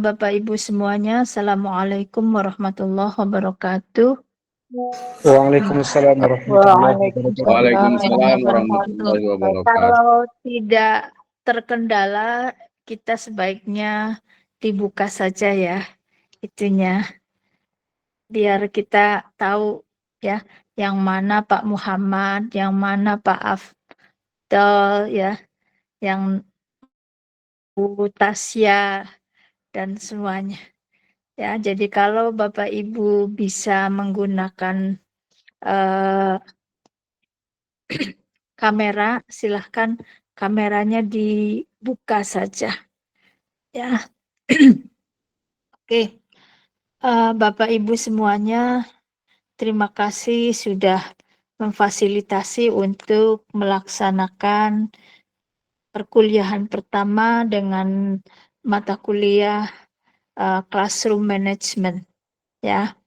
Bapak Ibu semuanya. Assalamualaikum warahmatullahi wabarakatuh. Waalaikumsalam warahmatullahi wabarakatuh. Waalaikumsalam warahmatullahi wabarakatuh. Kalau tidak terkendala, kita sebaiknya dibuka saja ya itunya, biar kita tahu ya yang mana Pak Muhammad, yang mana Pak Afdal ya, yang Bu Tasya dan semuanya. Ya, jadi kalau Bapak Ibu bisa menggunakan kamera, silahkan kameranya dibuka saja. Ya, oke. Bapak Ibu semuanya, terima kasih sudah memfasilitasi untuk melaksanakan perkuliahan pertama dengan mata kuliah Classroom Management. Ya,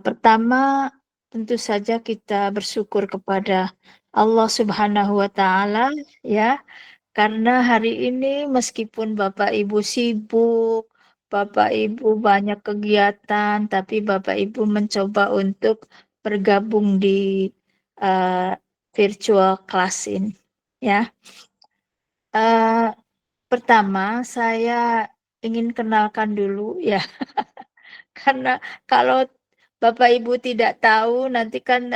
pertama tentu saja kita bersyukur kepada Allah Subhanahu wa Ta'ala ya, karena hari ini meskipun Bapak Ibu sibuk, Bapak Ibu banyak kegiatan, tapi Bapak Ibu mencoba untuk bergabung di virtual class ini ya. Pertama saya ingin kenalkan dulu ya. Karena kalau Bapak Ibu tidak tahu nanti kan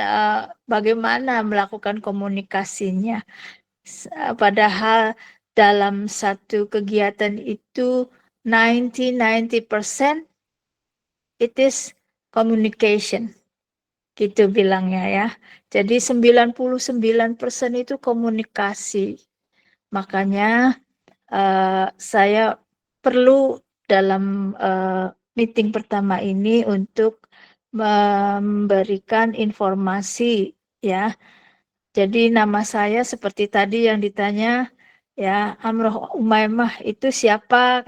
bagaimana melakukan komunikasinya. Padahal dalam satu kegiatan itu 90% it is communication. Gitu bilangnya ya. Jadi 99% itu komunikasi. Makanya saya perlu dalam meeting pertama ini untuk memberikan informasi ya. Jadi nama saya seperti tadi yang ditanya ya, Amroh Umaymah itu siapa?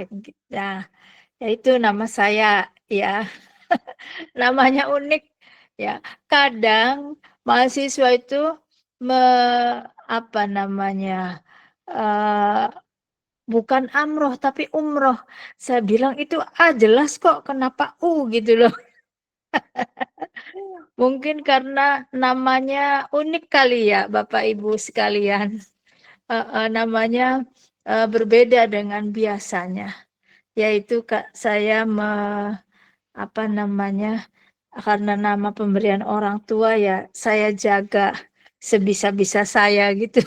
Nah, ya itu nama saya ya. Namanya unik ya. Kadang mahasiswa itu apa namanya? Bukan Amroh tapi Umroh. Saya bilang itu jelas kok, kenapa gitu loh. Mungkin karena namanya unik kali ya Bapak Ibu sekalian. Namanya berbeda dengan biasanya. Yaitu saya apa namanya, karena nama pemberian orang tua ya saya jaga sebisa-bisa saya gitu.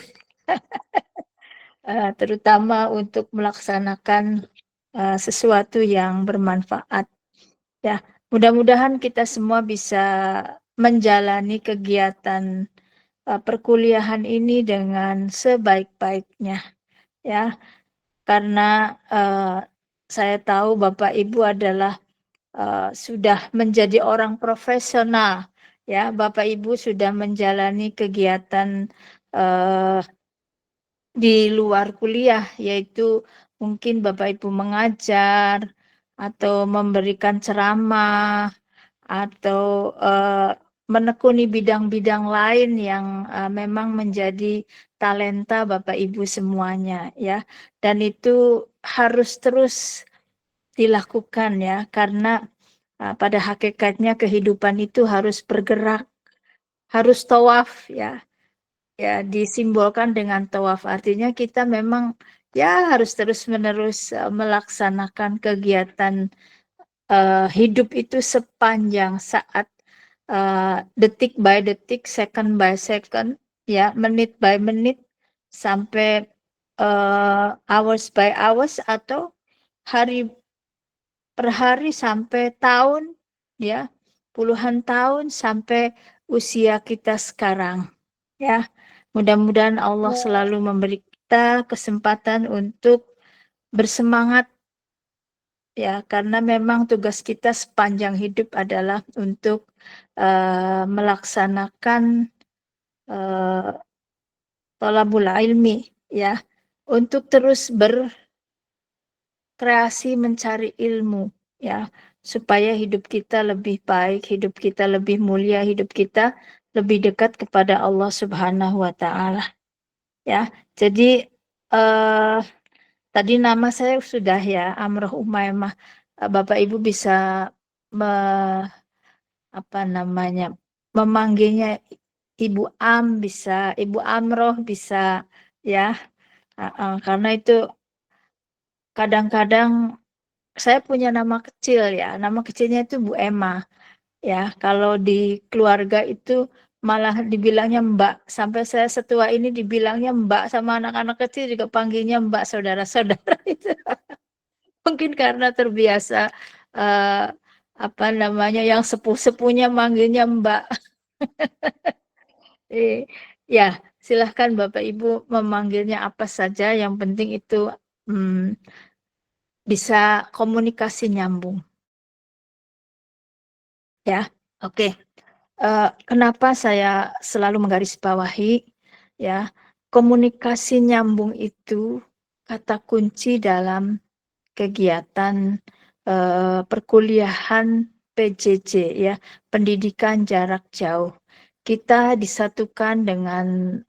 Terutama untuk melaksanakan sesuatu yang bermanfaat. Ya, mudah-mudahan kita semua bisa menjalani kegiatan perkuliahan ini dengan sebaik-baiknya, ya. Karena saya tahu Bapak Ibu adalah sudah menjadi orang profesional, ya. Bapak Ibu sudah menjalani kegiatan di luar kuliah, yaitu mungkin Bapak Ibu mengajar atau memberikan ceramah atau menekuni bidang-bidang lain yang memang menjadi talenta Bapak Ibu semuanya ya, dan itu harus terus dilakukan ya, karena pada hakikatnya kehidupan itu harus bergerak, harus tawaf ya. Ya, disimbolkan dengan tawaf, artinya kita memang ya harus terus-menerus melaksanakan kegiatan hidup itu sepanjang saat, detik by detik, second by second, ya, menit by menit, sampai hours by hours, atau hari per hari sampai tahun, ya, puluhan tahun sampai usia kita sekarang, ya. Mudah-mudahan Allah selalu memberi kita kesempatan untuk bersemangat ya, karena memang tugas kita sepanjang hidup adalah untuk melaksanakan thalabul ilmi ya, untuk terus berkreasi mencari ilmu ya, supaya hidup kita lebih baik, hidup kita lebih mulia, hidup kita lebih dekat kepada Allah Subhanahu wa Ta'ala. Ya, jadi tadi nama saya sudah ya, Amroh Umaymah. Bapak Ibu bisa memanggilnya Ibu Am bisa, Ibu Amroh bisa ya. Karena itu kadang-kadang saya punya nama kecil ya, nama kecilnya itu Bu Emma ya. Kalau di keluarga itu malah dibilangnya Mbak, sampai saya setua ini dibilangnya Mbak, sama anak-anak kecil juga panggilnya Mbak, saudara-saudara itu. Mungkin karena terbiasa yang sepuh-sepuhnya manggilnya Mbak. Ya, silahkan Bapak Ibu memanggilnya apa saja, yang penting itu bisa komunikasi nyambung. Ya, oke. Kenapa saya selalu menggarisbawahi ya, komunikasi nyambung itu kata kunci dalam kegiatan perkuliahan PJJ ya, pendidikan jarak jauh. Kita disatukan dengan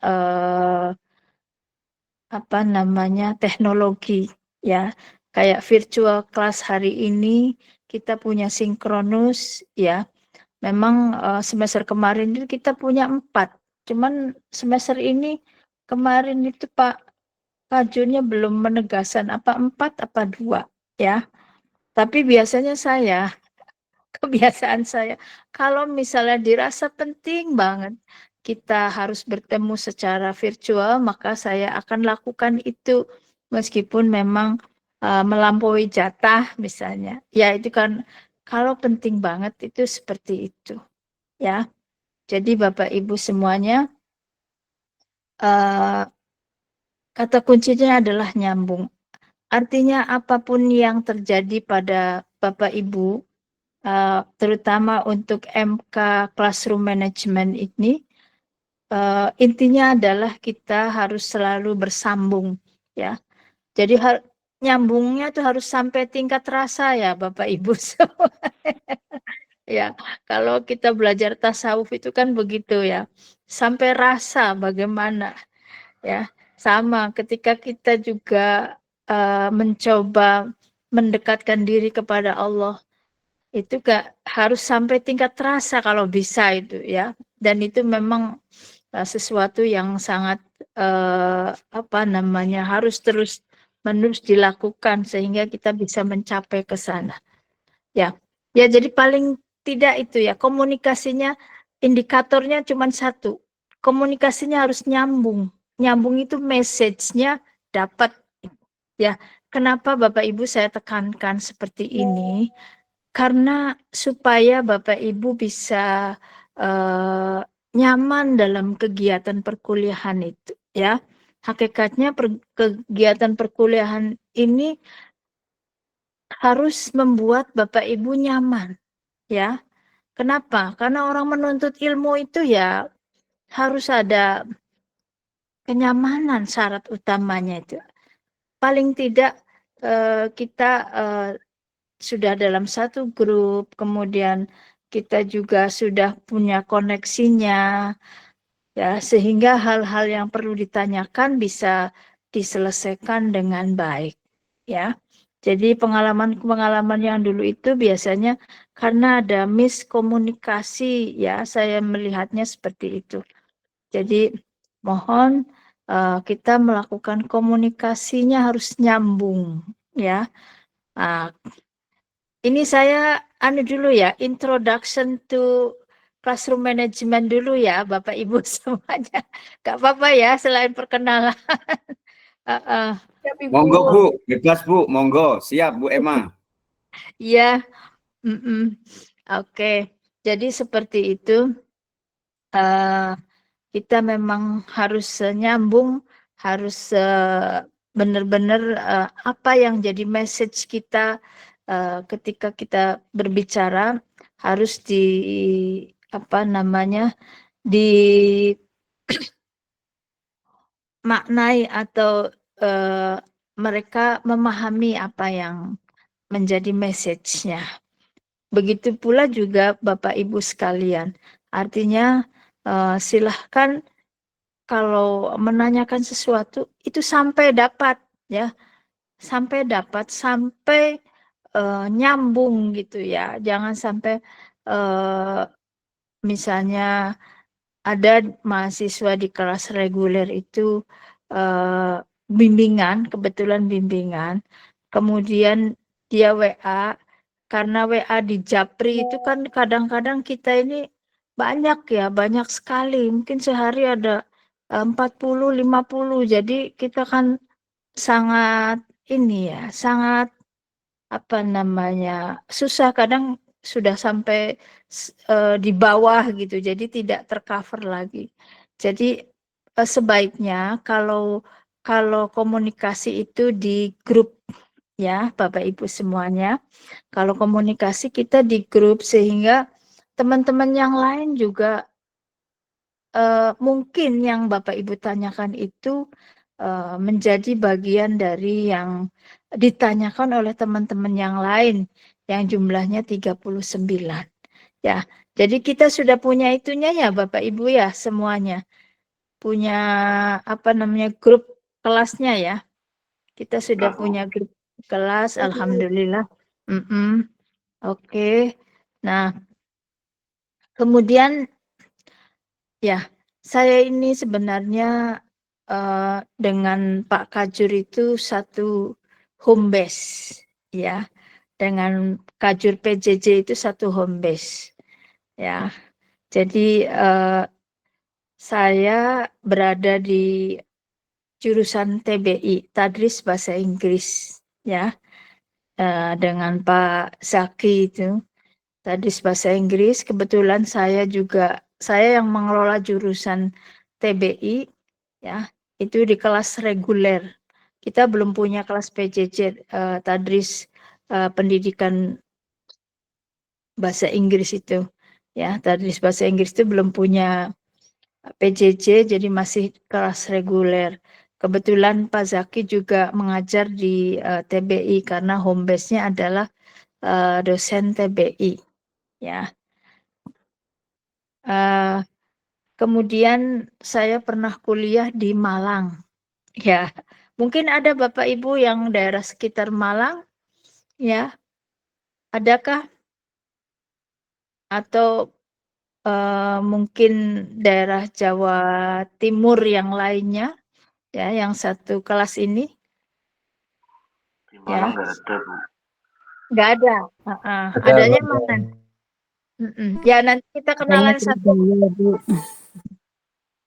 teknologi ya. Kayak virtual class hari ini kita punya sinkronus ya. Memang semester kemarin itu kita punya 4. Cuman semester ini kemarin itu Pak Junnya belum menegaskan apa 4 apa 2 ya. Tapi biasanya kebiasaan saya, kalau misalnya dirasa penting banget kita harus bertemu secara virtual, maka saya akan lakukan itu meskipun memang melampaui jatah misalnya. Ya itu kan kalau penting banget itu seperti itu ya. Jadi Bapak Ibu semuanya, kata kuncinya adalah nyambung. Artinya apapun yang terjadi pada Bapak Ibu, terutama untuk MK Classroom Management ini, intinya adalah kita harus selalu bersambung ya. Jadi nyambungnya tuh harus sampai tingkat rasa ya Bapak Ibu semua. Ya, kalau kita belajar tasawuf itu kan begitu ya, sampai rasa bagaimana ya. Sama ketika kita juga mencoba mendekatkan diri kepada Allah, itu harus sampai tingkat rasa kalau bisa itu ya. Dan itu memang sesuatu yang sangat harus terus menerus dilakukan sehingga kita bisa mencapai ke sana. Ya, jadi paling tidak itu ya, komunikasinya, indikatornya cuma satu, komunikasinya harus nyambung. Nyambung itu message-nya dapat ya. Kenapa Bapak Ibu saya tekankan seperti ini? Karena supaya Bapak Ibu bisa nyaman dalam kegiatan perkuliahan itu ya. Hakikatnya kegiatan perkuliahan ini harus membuat Bapak Ibu nyaman ya. Kenapa? Karena orang menuntut ilmu itu ya harus ada kenyamanan, syarat utamanya itu. Paling tidak kita sudah dalam satu grup, kemudian kita juga sudah punya koneksinya ya, sehingga hal-hal yang perlu ditanyakan bisa diselesaikan dengan baik ya. Jadi pengalaman-pengalaman yang dulu itu biasanya karena ada miskomunikasi ya, saya melihatnya seperti itu. Jadi mohon kita melakukan komunikasinya harus nyambung ya. Ini saya dulu ya, introduction to classroom management dulu ya Bapak Ibu semuanya. Gak apa-apa ya selain perkenalan. Monggo Bu, bebas Bu, monggo. Siap Bu Emma. Iya, oke. Jadi seperti itu, kita memang harus nyambung, harus benar-benar apa yang jadi message kita ketika kita berbicara harus dimaknai atau mereka memahami apa yang menjadi message-nya. Begitu pula juga Bapak Ibu sekalian. Artinya silahkan kalau menanyakan sesuatu itu sampai dapat ya. sampai dapat, sampai nyambung gitu ya. Jangan sampai misalnya ada mahasiswa di kelas reguler itu kebetulan bimbingan, kemudian dia WA, karena WA di Japri itu kan kadang-kadang kita ini banyak sekali, mungkin sehari ada 40, 50, jadi kita kan sangat sangat susah, kadang sudah sampai di bawah gitu, jadi tidak tercover lagi. Jadi sebaiknya kalau komunikasi itu di grup ya Bapak Ibu semuanya, kalau komunikasi kita di grup sehingga teman-teman yang lain juga mungkin yang Bapak Ibu tanyakan itu menjadi bagian dari yang ditanyakan oleh teman-teman yang lain yang jumlahnya 39. Ya, jadi kita sudah punya itunya ya Bapak Ibu ya semuanya. Punya grup kelasnya ya. Kita sudah punya grup kelas, alhamdulillah. Oke. Nah, kemudian ya, saya ini sebenarnya dengan Pak Kajur itu satu home base ya. Dengan Kajur PJJ itu satu home base. Ya. Jadi saya berada di jurusan TBI, Tadris Bahasa Inggris ya. Dengan Pak Zaki itu Tadris Bahasa Inggris. Kebetulan saya yang mengelola jurusan TBI ya, itu di kelas reguler. Kita belum punya kelas PJJ Tadris pendidikan bahasa Inggris itu. Ya, Tadris Bahasa Inggris itu belum punya PJJ, jadi masih kelas reguler. Kebetulan Pak Zaki juga mengajar di TBI karena home base-nya adalah dosen TBI. Ya. Kemudian saya pernah kuliah di Malang. Ya, mungkin ada Bapak Ibu yang daerah sekitar Malang, ya. Adakah? Atau mungkin daerah Jawa Timur yang lainnya, ya, yang satu kelas ini? Di Malang nggak ada, Bu. Nggak ada. Adanya mana? Ya, nanti kita kenalan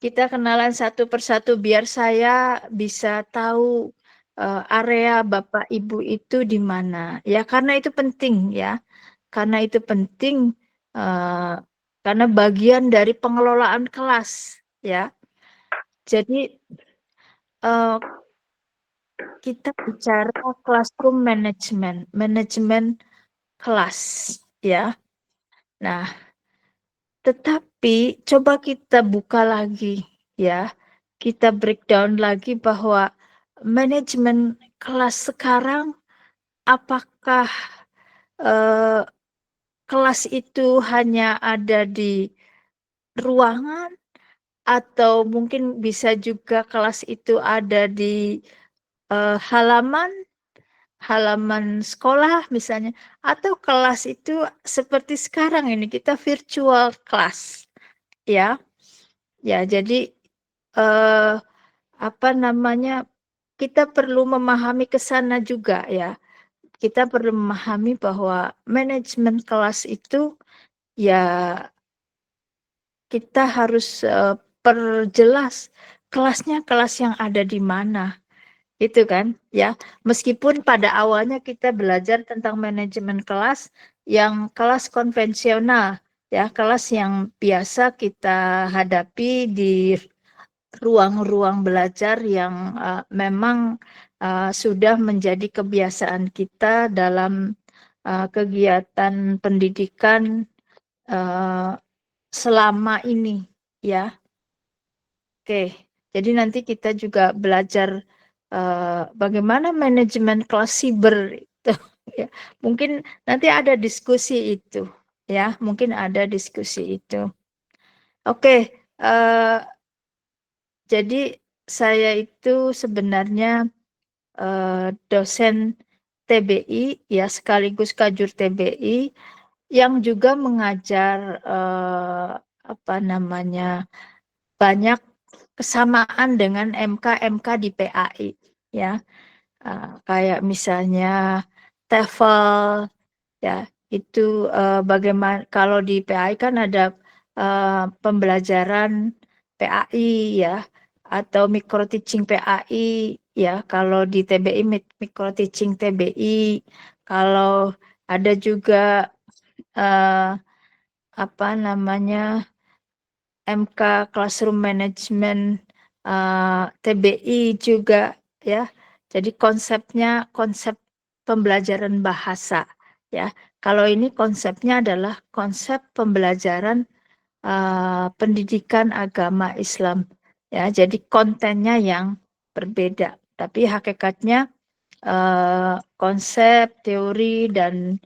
Kita kenalan satu persatu biar saya bisa tahu area Bapak Ibu itu di mana. Ya, karena itu penting ya. Karena itu penting karena bagian dari pengelolaan kelas ya. Jadi kita bicara classroom management, manajemen kelas ya. Nah, tetapi coba kita buka lagi ya. Kita breakdown lagi bahwa manajemen kelas sekarang apakah kelas itu hanya ada di ruangan atau mungkin bisa juga kelas itu ada di halaman sekolah misalnya, atau kelas itu seperti sekarang ini kita virtual class ya. Ya, jadi kita perlu memahami ke sana juga ya. Kita perlu memahami bahwa manajemen kelas itu ya kita harus perjelas kelasnya kelas yang ada di mana. Itu kan ya. Meskipun pada awalnya kita belajar tentang manajemen kelas yang kelas konvensional ya, kelas yang biasa kita hadapi di ruang-ruang belajar yang memang sudah menjadi kebiasaan kita dalam kegiatan pendidikan selama ini ya. Oke, jadi nanti kita juga belajar bagaimana manajemen kelas siber itu ya. Mungkin nanti ada diskusi itu ya, mungkin ada diskusi itu. Oke, jadi saya itu sebenarnya dosen TBI ya sekaligus kajur TBI yang juga mengajar banyak kesamaan dengan MK di PAI ya. Kayak misalnya TEFL ya, itu bagaimana kalau di PAI kan ada pembelajaran PAI ya atau micro teaching PAI ya, kalau di TBI micro teaching TBI, kalau ada juga MK Classroom Management TBI juga ya. Jadi konsepnya konsep pembelajaran bahasa ya. Kalau ini konsepnya adalah konsep pembelajaran pendidikan agama Islam ya. Jadi kontennya yang berbeda, tapi hakikatnya konsep, teori dan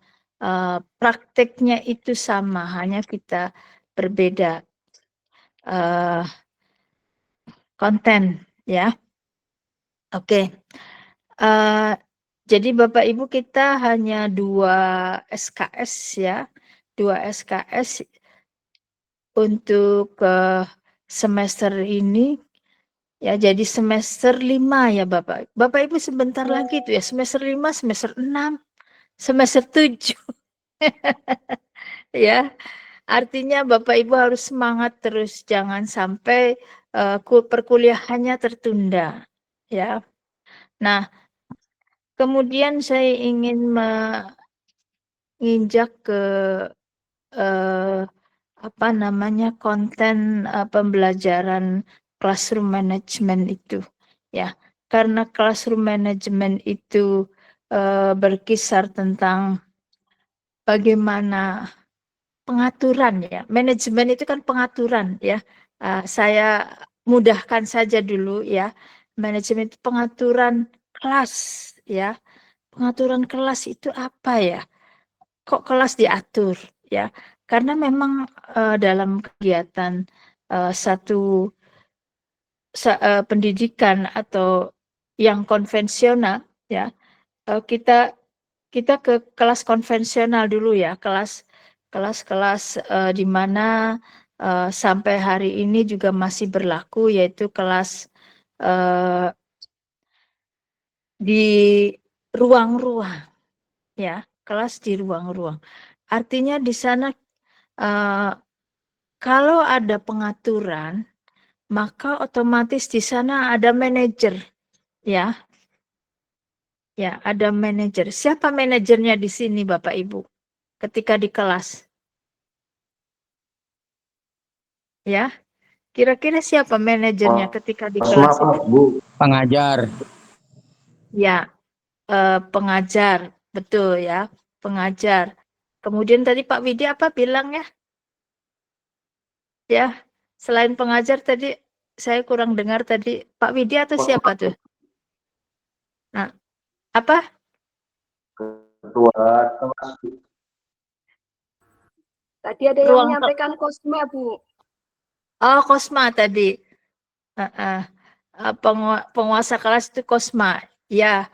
prakteknya itu sama, hanya kita berbeda konten ya. Oke. Jadi Bapak Ibu kita hanya 2 SKS ya. 2 SKS untuk semester ini ya, jadi semester 5 ya Bapak. Bapak Ibu sebentar lagi tuh ya, semester 5, semester 6, semester 7. Ya. Artinya Bapak Ibu harus semangat terus, jangan sampai perkuliahannya tertunda ya. Nah, kemudian saya ingin menginjak ke konten pembelajaran classroom management itu ya. Karena classroom management itu berkisar tentang bagaimana pengaturan ya. Manajemen itu kan pengaturan ya. Saya mudahkan saja dulu ya. Manajemen itu pengaturan kelas ya. Pengaturan kelas itu apa ya? Kok kelas diatur ya? Karena memang dalam kegiatan satu pendidikan atau yang konvensional ya, kita ke kelas konvensional dulu ya, kelas di mana sampai hari ini juga masih berlaku, yaitu kelas di ruang-ruang ya, kelas di ruang-ruang. Artinya di sana kalau ada pengaturan, maka otomatis di sana ada manajer ya. Ya, ada manajer. Siapa manajernya di sini Bapak Ibu? Ketika di kelas. Ya. Kira-kira siapa manajernya ketika di kelas itu? Bu. Pengajar. Ya, pengajar. Betul ya, pengajar. Kemudian tadi Pak Widi apa bilang ya? Ya, selain pengajar tadi saya kurang dengar tadi Pak Widi atau siapa tuh? Nah, apa? Ketua kelas. Tadi ada yang menyampaikan Kosma, Bu. Oh, Kosma tadi. Penguasa kelas itu Kosma. Ya,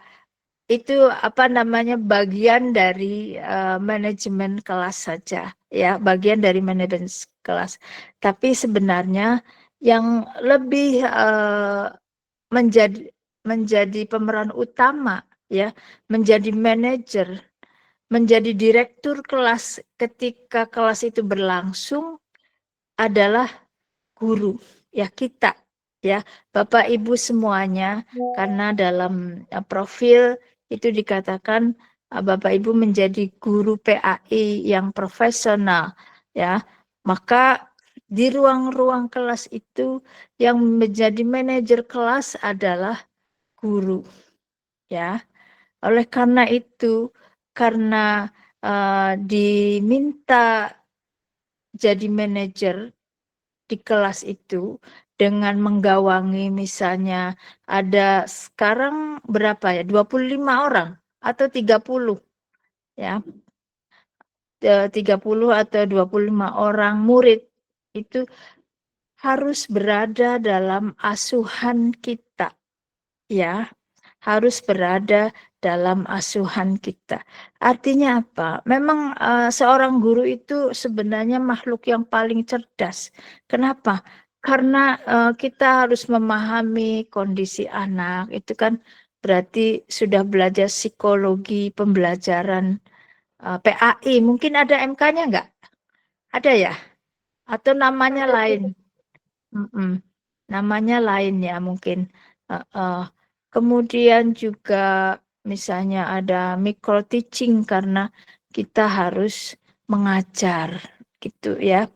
itu bagian dari manajemen kelas saja. Ya, bagian dari manajemen kelas. Tapi sebenarnya yang lebih menjadi pemeran utama ya, menjadi manajer, menjadi direktur kelas ketika kelas itu berlangsung adalah guru ya, kita ya, Bapak Ibu semuanya, karena dalam profil itu dikatakan Bapak Ibu menjadi guru PAI yang profesional ya, maka di ruang-ruang kelas itu yang menjadi manajer kelas adalah guru ya. Oleh karena itu, karena diminta jadi manajer di kelas itu dengan menggawangi, misalnya ada sekarang berapa ya, 25 orang atau 30 ya, 30 atau 25 orang murid itu harus berada dalam asuhan kita ya, harus berada dalam asuhan kita. Artinya apa? Memang seorang guru itu sebenarnya makhluk yang paling cerdas. Kenapa? Karena kita harus memahami kondisi anak. Itu kan berarti sudah belajar psikologi pembelajaran PAI. Mungkin ada MK-nya nggak? Ada ya? Atau namanya lain? Namanya lain ya mungkin. Kemudian juga misalnya ada micro teaching karena kita harus mengajar gitu ya.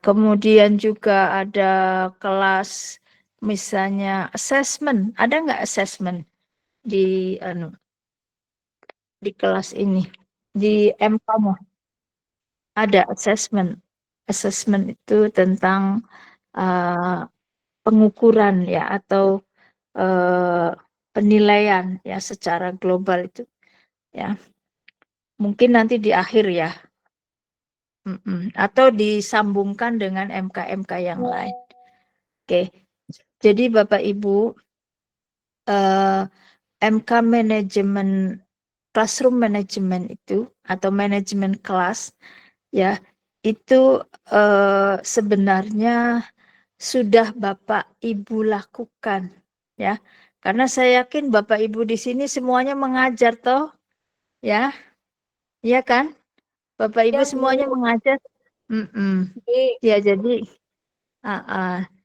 Kemudian juga ada kelas misalnya assessment. Ada nggak assessment di di kelas ini? Di MK-nya ada assessment. Assessment itu tentang pengukuran ya atau penilaian ya secara global itu ya. Mungkin nanti di akhir ya. Atau disambungkan dengan MK-MK yang lain. Oke. Jadi Bapak Ibu MK manajemen classroom management itu atau manajemen kelas ya itu sebenarnya sudah Bapak Ibu lakukan ya. Karena saya yakin Bapak Ibu di sini semuanya mengajar toh ya. Iya kan? Bapak Ibu Ya, semuanya Bu. mengajar. Ya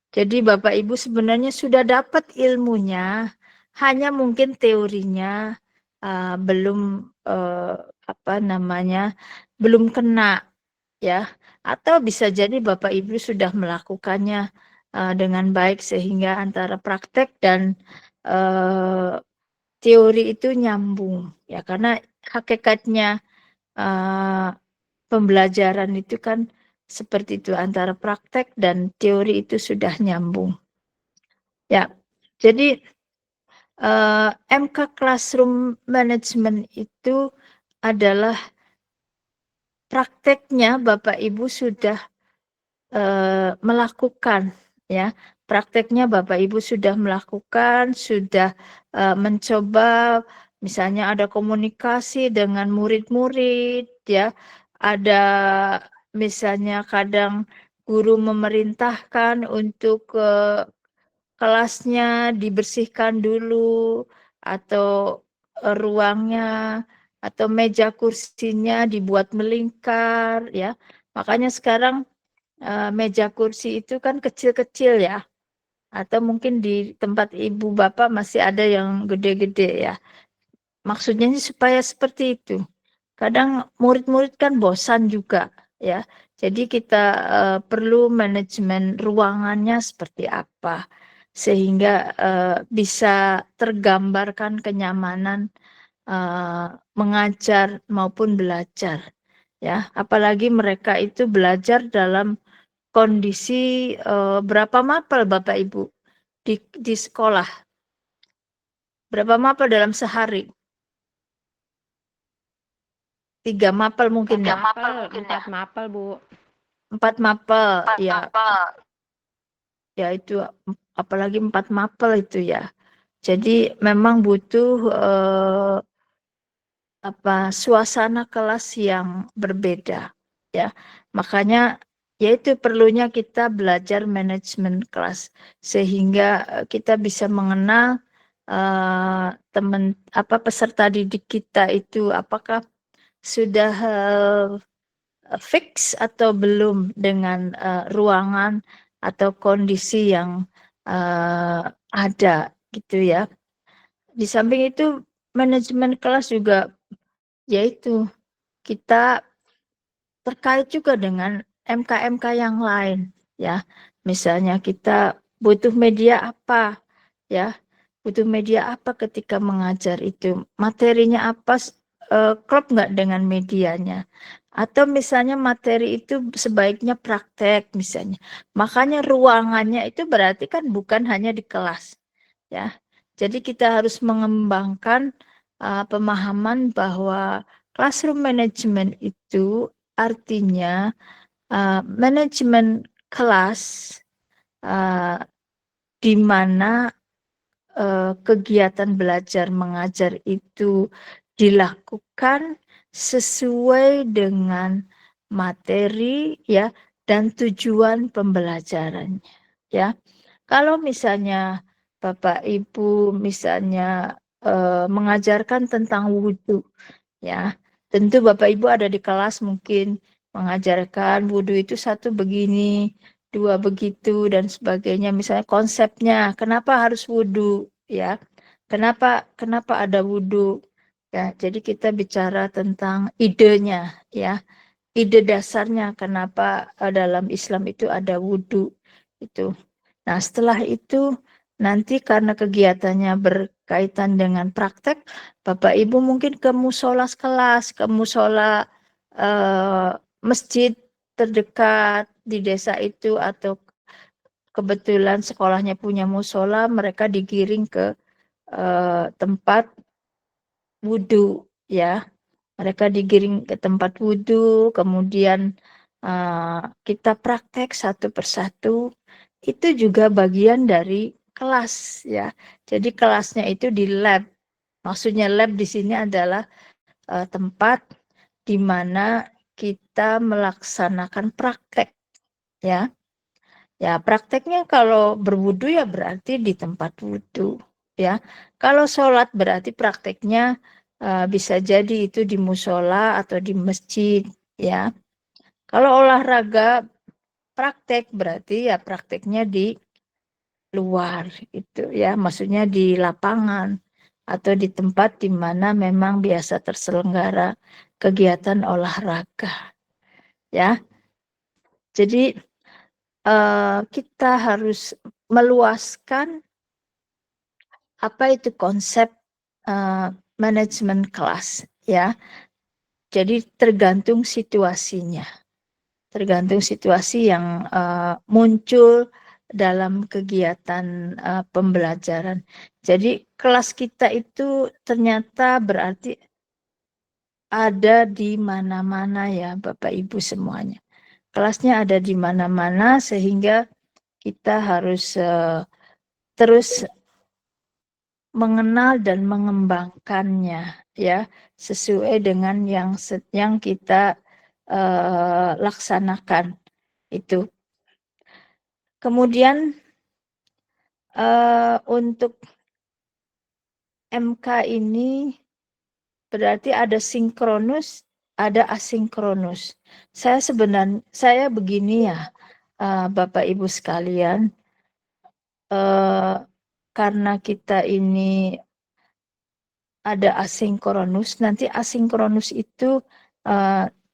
jadi Bapak Ibu sebenarnya sudah dapat ilmunya, hanya mungkin teorinya belum belum kena ya. Atau bisa jadi Bapak Ibu sudah melakukannya dengan baik sehingga antara praktek dan teori itu nyambung ya karena hakikatnya pembelajaran itu kan seperti itu antara praktek dan teori itu sudah nyambung. Ya, jadi MK Classroom Management itu adalah prakteknya Bapak Ibu sudah melakukan ya. Prakteknya Bapak Ibu sudah melakukan, sudah mencoba misalnya ada komunikasi dengan murid-murid ya. Ada misalnya kadang guru memerintahkan untuk kelasnya dibersihkan dulu atau ruangnya atau meja kursinya dibuat melingkar ya. Makanya sekarang meja kursi itu kan kecil-kecil ya. Atau mungkin di tempat ibu bapak masih ada yang gede-gede ya. Maksudnya supaya seperti itu. Kadang murid-murid kan bosan juga ya. Jadi kita perlu manajemen ruangannya seperti apa sehingga bisa tergambarkan kenyamanan mengajar maupun belajar ya. Apalagi mereka itu belajar dalam kondisi berapa mapel Bapak Ibu di sekolah? Berapa mapel dalam sehari? 3 mapel mungkin ya? 4 mapel, Bu. 4 mapel, ya. Ya itu apalagi 4 mapel itu ya. Jadi memang butuh suasana kelas yang berbeda ya. Makanya yaitu perlunya kita belajar manajemen kelas sehingga kita bisa mengenal peserta didik kita itu apakah sudah fix atau belum dengan ruangan atau kondisi yang ada gitu ya. Di samping itu manajemen kelas juga yaitu kita terkait juga dengan MK-MK yang lain ya. Misalnya kita butuh media apa ya. Butuh media apa ketika mengajar itu. Materinya apa klop nggak dengan medianya. Atau misalnya materi itu sebaiknya praktek misalnya. Makanya ruangannya itu berarti kan bukan hanya di kelas ya. Jadi kita harus mengembangkan pemahaman bahwa classroom management itu artinya manajemen kelas di mana kegiatan belajar mengajar itu dilakukan sesuai dengan materi ya dan tujuan pembelajarannya ya. Kalau misalnya Bapak Ibu misalnya mengajarkan tentang wudhu ya, tentu Bapak Ibu ada di kelas mungkin mengajarkan wudhu itu satu begini, dua begitu dan sebagainya. Misalnya konsepnya, kenapa harus wudhu ya? Kenapa ada wudhu? Ya, jadi kita bicara tentang idenya ya. Ide dasarnya kenapa dalam Islam itu ada wudhu itu. Nah, setelah itu nanti karena kegiatannya berkaitan dengan praktek, Bapak Ibu mungkin ke musola kelas, ke musola masjid terdekat di desa itu atau kebetulan sekolahnya punya musola, mereka digiring ke tempat wudhu ya. Mereka digiring ke tempat wudhu, kemudian kita praktek satu persatu. Itu juga bagian dari kelas ya. Jadi kelasnya itu di lab. Maksudnya lab di sini adalah tempat di mana kita melaksanakan praktek ya. Ya, prakteknya kalau berwudu ya berarti di tempat wudu ya. Kalau sholat berarti prakteknya bisa jadi itu di musola atau di masjid ya. Kalau olahraga praktek berarti ya prakteknya di luar itu ya, maksudnya di lapangan atau di tempat di mana memang biasa terselenggara kegiatan olahraga ya. Jadi kita harus meluaskan apa itu konsep manajemen kelas ya. Jadi tergantung situasinya. Tergantung situasi yang muncul dalam kegiatan pembelajaran. Jadi kelas kita itu ternyata berarti ada di mana-mana ya Bapak Ibu semuanya. Kelasnya ada di mana-mana sehingga kita harus terus mengenal dan mengembangkannya ya sesuai dengan yang kita laksanakan itu. Kemudian untuk MK ini berarti ada sinkronus, ada asinkronus. Saya begini ya, Bapak Ibu sekalian, karena kita ini ada asinkronus, nanti asinkronus itu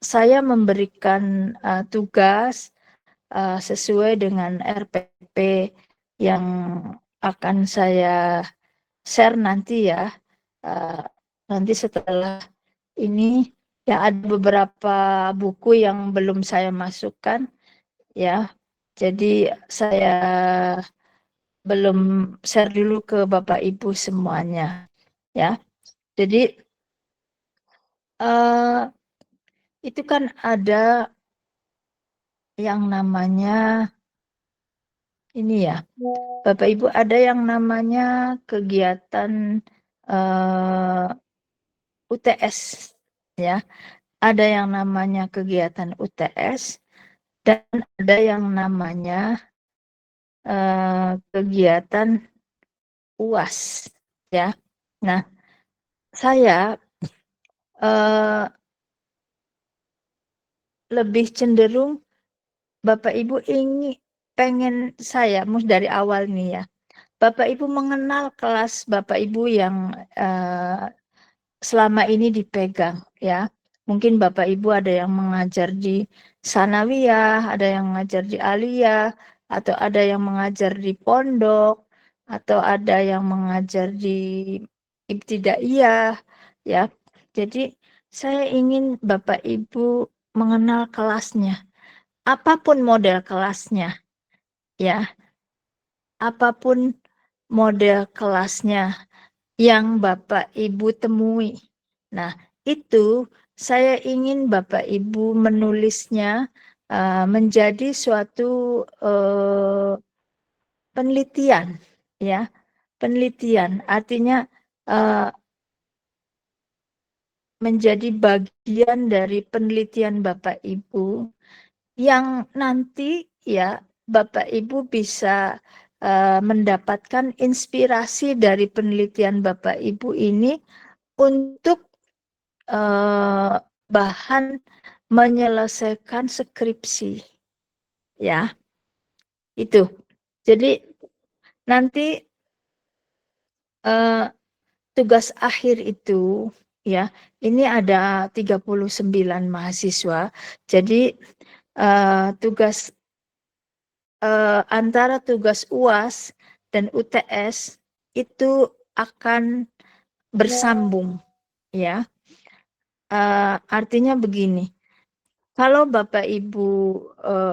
saya memberikan tugas sesuai dengan RPP yang akan saya share nanti ya. Nanti setelah ini ya ada beberapa buku yang belum saya masukkan ya. Jadi saya belum share dulu ke Bapak Ibu semuanya ya. Jadi itu kan ada yang namanya ini ya, Bapak Ibu ada yang namanya kegiatan UTS ya. Ada yang namanya kegiatan UTS dan ada yang namanya kegiatan UAS ya. Nah, saya lebih cenderung Bapak Ibu pengen saya dari awal nih ya. Bapak Ibu mengenal kelas Bapak Ibu yang selama ini dipegang ya. Mungkin Bapak Ibu ada yang mengajar di Sanawiyah, ada yang mengajar di Aliyah, atau ada yang mengajar di pondok, atau ada yang mengajar di Ibtidaiyah ya. Jadi saya ingin Bapak Ibu mengenal kelasnya. Apapun model kelasnya ya. Apapun model kelasnya yang Bapak Ibu temui. Nah, itu saya ingin Bapak Ibu menulisnya menjadi suatu penelitian ya. penelitian, artinya menjadi bagian dari penelitian Bapak Ibu yang nanti ya Bapak Ibu bisa mendapatkan inspirasi dari penelitian Bapak Ibu ini untuk bahan menyelesaikan skripsi, ya. Itu. Jadi nanti tugas akhir itu ya, ini ada 39 mahasiswa. Jadi tugas antara tugas UAS dan UTS itu akan bersambung, ya. Artinya begini, kalau Bapak Ibu,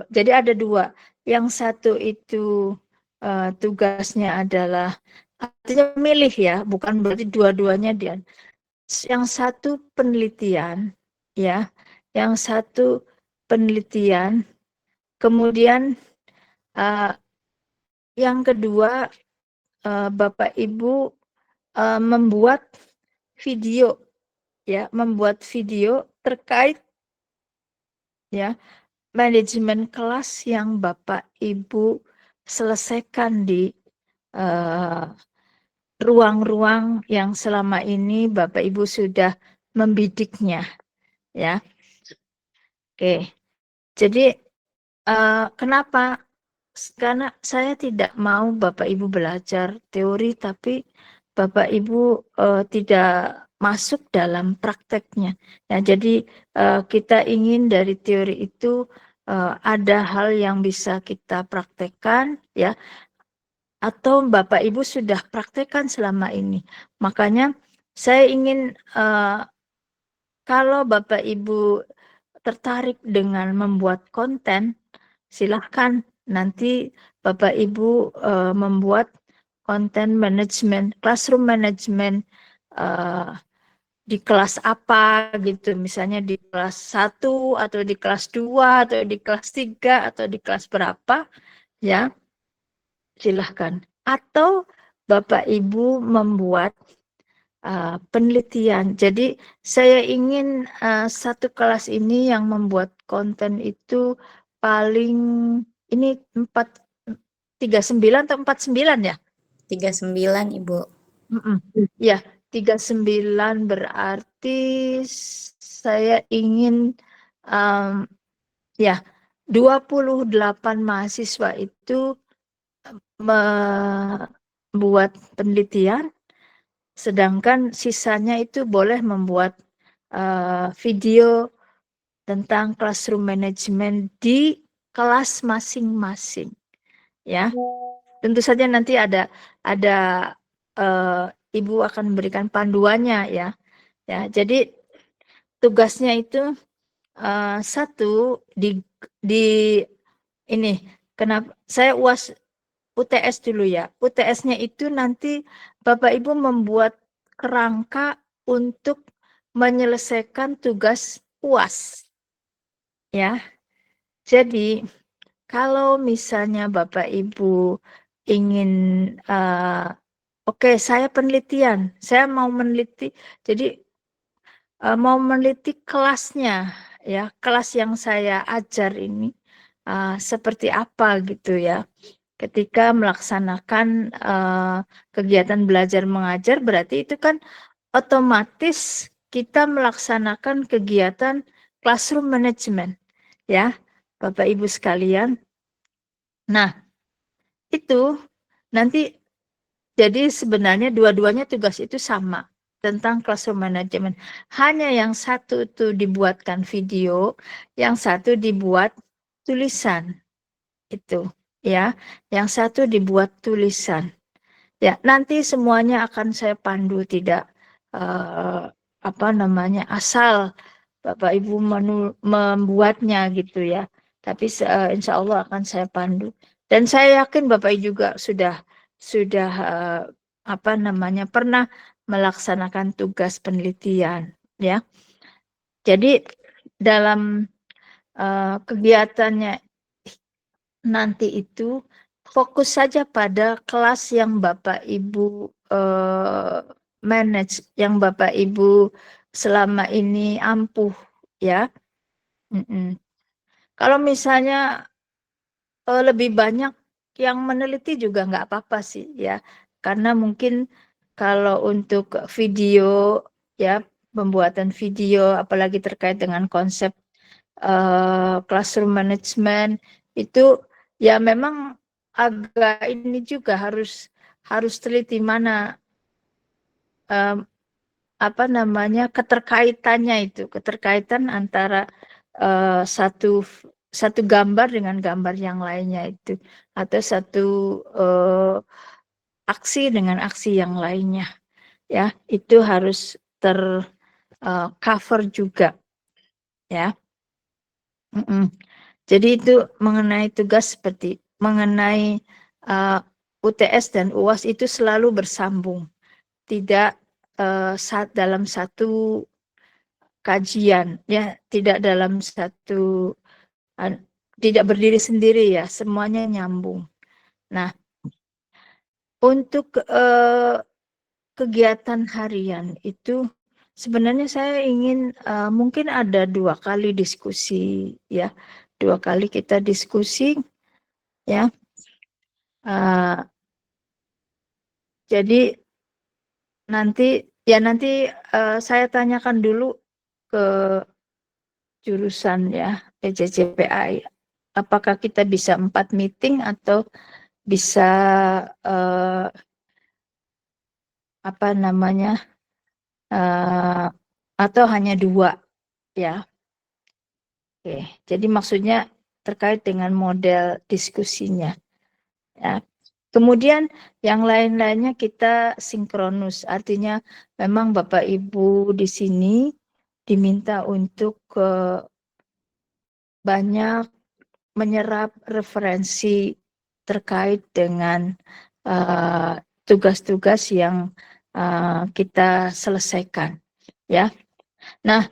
jadi ada dua, yang satu itu tugasnya adalah, artinya milih ya, bukan berarti dua-duanya dia. Yang satu penelitian, ya, yang satu penelitian, kemudian yang kedua Bapak Ibu membuat video, ya, membuat video terkait ya manajemen kelas yang Bapak Ibu selesaikan di ruang-ruang yang selama ini Bapak Ibu sudah membidiknya, ya. Oke, jadi kenapa? Karena saya tidak mau Bapak Ibu belajar teori, tapi Bapak Ibu tidak masuk dalam prakteknya. Ya, jadi kita ingin dari teori itu ada hal yang bisa kita praktekkan, ya. Atau Bapak Ibu sudah praktekkan selama ini. Makanya saya ingin kalau Bapak Ibu tertarik dengan membuat konten, silahkan nanti Bapak Ibu membuat konten manajemen, classroom management di kelas apa gitu, misalnya di kelas 1 atau di kelas 2 atau di kelas 3 atau di kelas berapa, ya. Silahkan. Atau Bapak Ibu membuat penelitian. Jadi saya ingin satu kelas ini yang membuat konten itu paling ini 39 atau 49 ya? 39 Ibu. Ya, 39 berarti saya ingin ya 28 mahasiswa itu membuat penelitian, sedangkan sisanya itu boleh membuat video tentang classroom management di kelas masing-masing, ya. Tentu saja nanti ada Ibu akan memberikan panduannya, ya. Ya, jadi tugasnya itu satu di ini. Kenapa saya UAS UTS dulu ya. UTS-nya itu nanti Bapak Ibu membuat kerangka untuk menyelesaikan tugas UAS. Ya. Jadi kalau misalnya Bapak Ibu ingin oke, saya penelitian, saya mau meneliti, jadi mau meneliti kelasnya, ya, kelas yang saya ajar ini seperti apa gitu ya. Ketika melaksanakan kegiatan belajar mengajar, berarti itu kan otomatis kita melaksanakan kegiatan classroom management, ya, Bapak Ibu sekalian. Nah, itu nanti jadi sebenarnya dua-duanya tugas itu sama tentang classroom management. Hanya yang satu itu dibuatkan video, yang satu dibuat tulisan. Itu, ya. Yang satu dibuat tulisan. Ya, nanti semuanya akan saya pandu, tidak asal Bapak Ibu membuatnya gitu ya. Tapi insya Allah akan saya pandu. Dan saya yakin Bapak Ibu juga sudah pernah melaksanakan tugas penelitian, ya. Jadi dalam kegiatannya nanti itu fokus saja pada kelas yang Bapak Ibu manage, yang Bapak Ibu selama ini ampuh ya. Kalau misalnya lebih banyak yang meneliti juga nggak apa-apa sih ya, karena mungkin kalau untuk video ya, pembuatan video apalagi terkait dengan konsep classroom management itu ya memang agak ini juga harus teliti mana apa namanya keterkaitannya itu, keterkaitan antara satu gambar dengan gambar yang lainnya itu, atau satu aksi dengan aksi yang lainnya ya, itu harus cover juga ya. Jadi itu mengenai tugas seperti mengenai UTS dan UAS itu selalu bersambung, tidak dalam satu kajian ya, tidak dalam satu tidak berdiri sendiri ya, semuanya nyambung. Nah, untuk kegiatan harian itu sebenarnya saya ingin mungkin ada 2 kali diskusi ya, 2 kali kita diskusi ya. Jadi nanti saya tanyakan dulu ke jurusan ya, PJJPA, apakah kita bisa 4 meeting atau bisa apa namanya atau hanya 2 ya. Oke, jadi maksudnya terkait dengan model diskusinya ya. Kemudian yang lain-lainnya kita sinkronus, artinya memang Bapak Ibu di sini diminta untuk banyak menyerap referensi terkait dengan tugas-tugas yang kita selesaikan ya. Nah,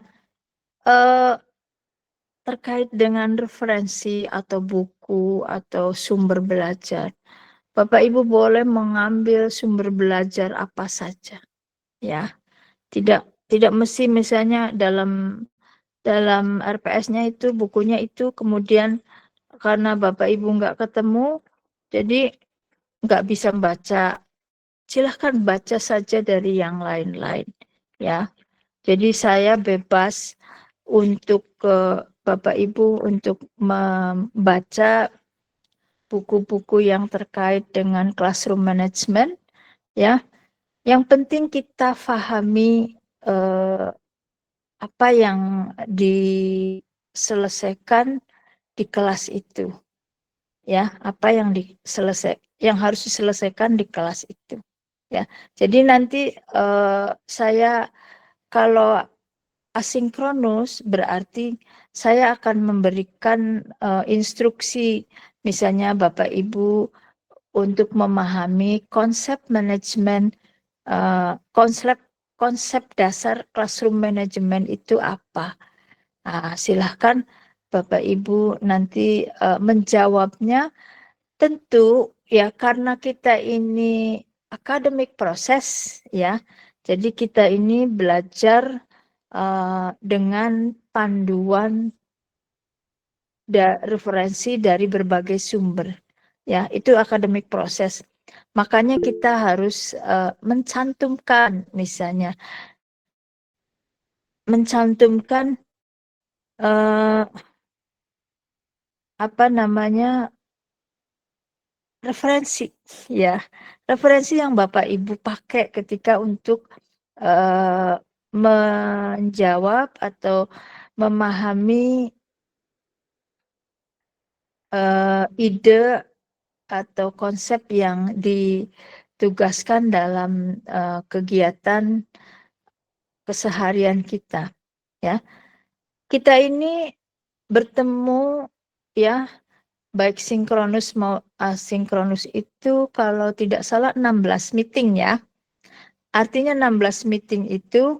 terkait dengan referensi atau buku atau sumber belajar, Bapak Ibu boleh mengambil sumber belajar apa saja ya. Tidak mesti misalnya dalam RPS-nya itu bukunya itu, kemudian karena Bapak Ibu nggak ketemu jadi nggak bisa baca. Silahkan baca saja dari yang lain-lain ya. Jadi saya bebas untuk Bapak Ibu untuk membaca buku-buku yang terkait dengan classroom management ya. Yang penting kita pahami apa yang diselesaikan di kelas itu ya, apa yang harus diselesaikan di kelas itu ya. Jadi nanti saya kalau asinkronus berarti saya akan memberikan instruksi misalnya Bapak Ibu untuk memahami konsep manajemen, konsep dasar classroom management itu apa. Silahkan Bapak Ibu nanti menjawabnya. Tentu ya, karena kita ini academic proses ya, jadi kita ini belajar dengan panduan referensi dari berbagai sumber ya, itu academic proses. Makanya kita harus mencantumkan misalnya apa namanya referensi ya, referensi yang Bapak Ibu pakai ketika untuk menjawab atau memahami ide atau konsep yang ditugaskan dalam kegiatan keseharian kita ya. Kita ini bertemu ya, baik sinkronus mau asinkronus itu kalau tidak salah 16 meeting ya. Artinya 16 meeting itu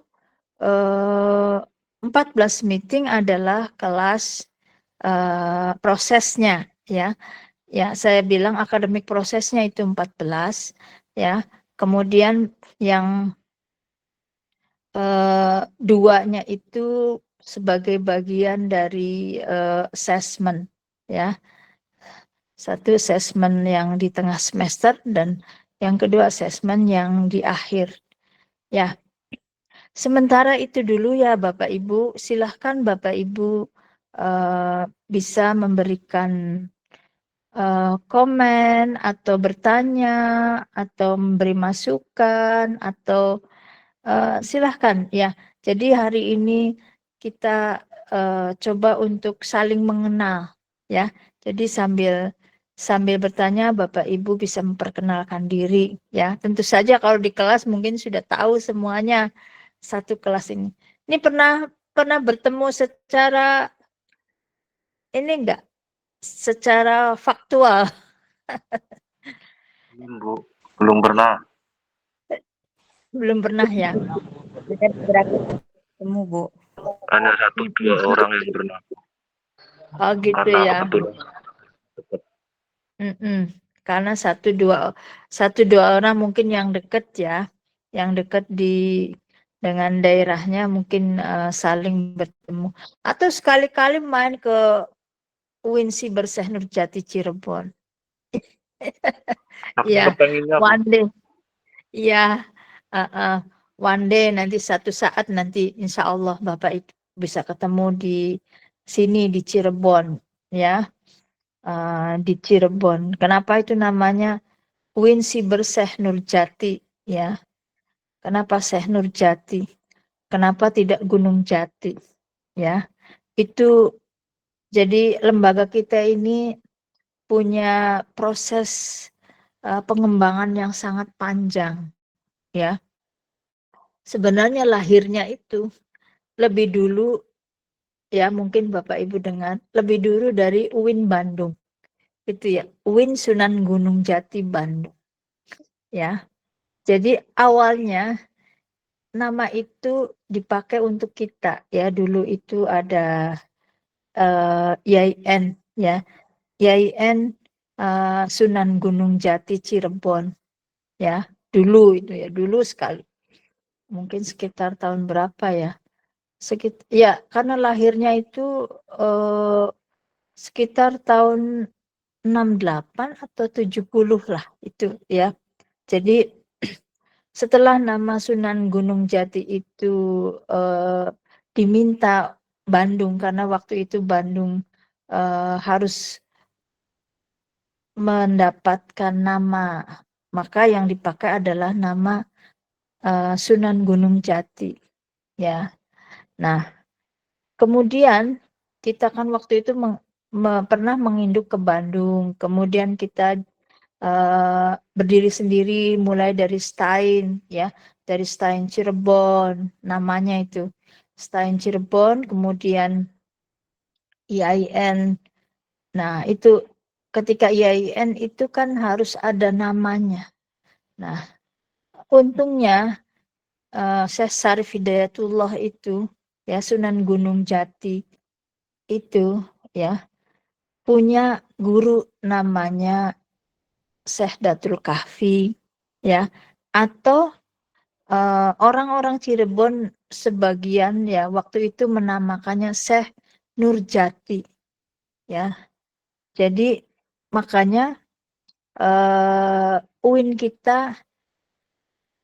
14 meeting adalah kelas prosesnya ya. Ya, saya bilang akademik prosesnya itu 14 ya. Kemudian yang duanya itu sebagai bagian dari assessment ya. Satu assessment yang di tengah semester dan yang kedua assessment yang di akhir. Ya, sementara itu dulu ya Bapak Ibu, silahkan Bapak Ibu bisa memberikan komen atau bertanya atau memberi masukan atau silahkan ya. Jadi hari ini kita coba untuk saling mengenal ya. Jadi sambil bertanya Bapak Ibu bisa memperkenalkan diri ya. Tentu saja kalau di kelas mungkin sudah tahu semuanya satu kelas ini. Ini pernah bertemu secara ini enggak? Secara faktual. Bu, belum pernah. Belum pernah ya. Kita berapa ketemu, Bu? Hanya 1-2 orang yang pernah. Oh gitu Karena ya. kebetulan Karena satu dua orang mungkin yang dekat ya, yang dekat dengan daerahnya mungkin saling bertemu atau sekali-kali main ke UIN Cybersyekh Nurjati Cirebon. Ya, kepenginnya, Bu. one day. Iya, one day nanti satu saat nanti insya Allah Bapak Ibu bisa ketemu di sini di Cirebon ya. Di Cirebon. Kenapa itu namanya UIN Cybersyekh Nurjati ya? Kenapa Syekh Nurjati? Kenapa tidak Gunung Jati? Ya, itu jadi lembaga kita ini punya proses pengembangan yang sangat panjang ya. Sebenarnya lahirnya itu lebih dulu ya mungkin Bapak Ibu dengar lebih dulu dari UIN Bandung. Itu ya, UIN Sunan Gunung Jati Bandung. Ya. Jadi awalnya nama itu dipakai untuk kita ya. Dulu itu ada YIN ya. YIN Sunan Gunung Jati Cirebon ya. Dulu itu ya, dulu sekali. Mungkin sekitar tahun berapa ya? Ya, karena lahirnya itu sekitar tahun 68 atau 70 lah itu ya. Jadi setelah nama Sunan Gunung Jati itu diminta Bandung karena waktu itu Bandung harus mendapatkan nama, maka yang dipakai adalah nama Sunan Gunung Jati ya. Nah, kemudian kita kan waktu itu pernah menginduk ke Bandung, kemudian kita berdiri sendiri mulai dari Stein ya, dari Stein Cirebon namanya itu Stein Cirebon, kemudian IAIN. Nah itu ketika IAIN itu kan harus ada namanya. Nah untungnya Syekh Syarif Hidayatullah itu ya Sunan Gunung Jati itu ya punya guru namanya Syekh Datul Kahfi ya, atau orang-orang Cirebon sebagian ya waktu itu menamakannya Syekh Nurjati ya. Jadi makanya UIN kita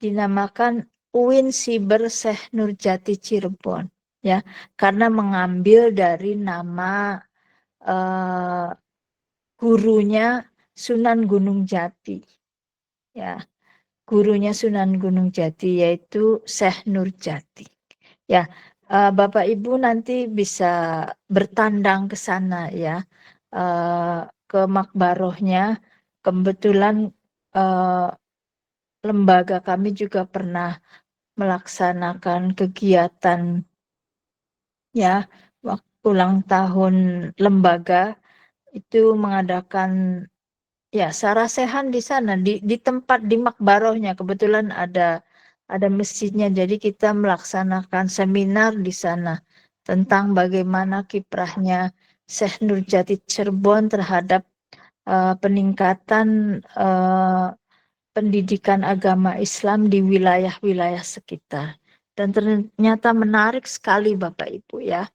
dinamakan UIN Cybersyekh Nurjati Cirebon ya, karena mengambil dari nama gurunya Sunan Gunung Jati ya. Gurunya Sunan Gunung Jati yaitu Syekh Nurjati. Ya, Bapak Ibu nanti bisa bertandang ke sana ya, ke makbarohnya. Kebetulan lembaga kami juga pernah melaksanakan kegiatan ya, ulang tahun lembaga itu mengadakan ya sarasehan di sana di tempat di makbarohnya, kebetulan ada masjidnya, jadi kita melaksanakan seminar di sana tentang bagaimana kiprahnya Syekh Nurjati Cirebon terhadap peningkatan pendidikan agama Islam di wilayah-wilayah sekitar. Dan ternyata menarik sekali Bapak Ibu ya.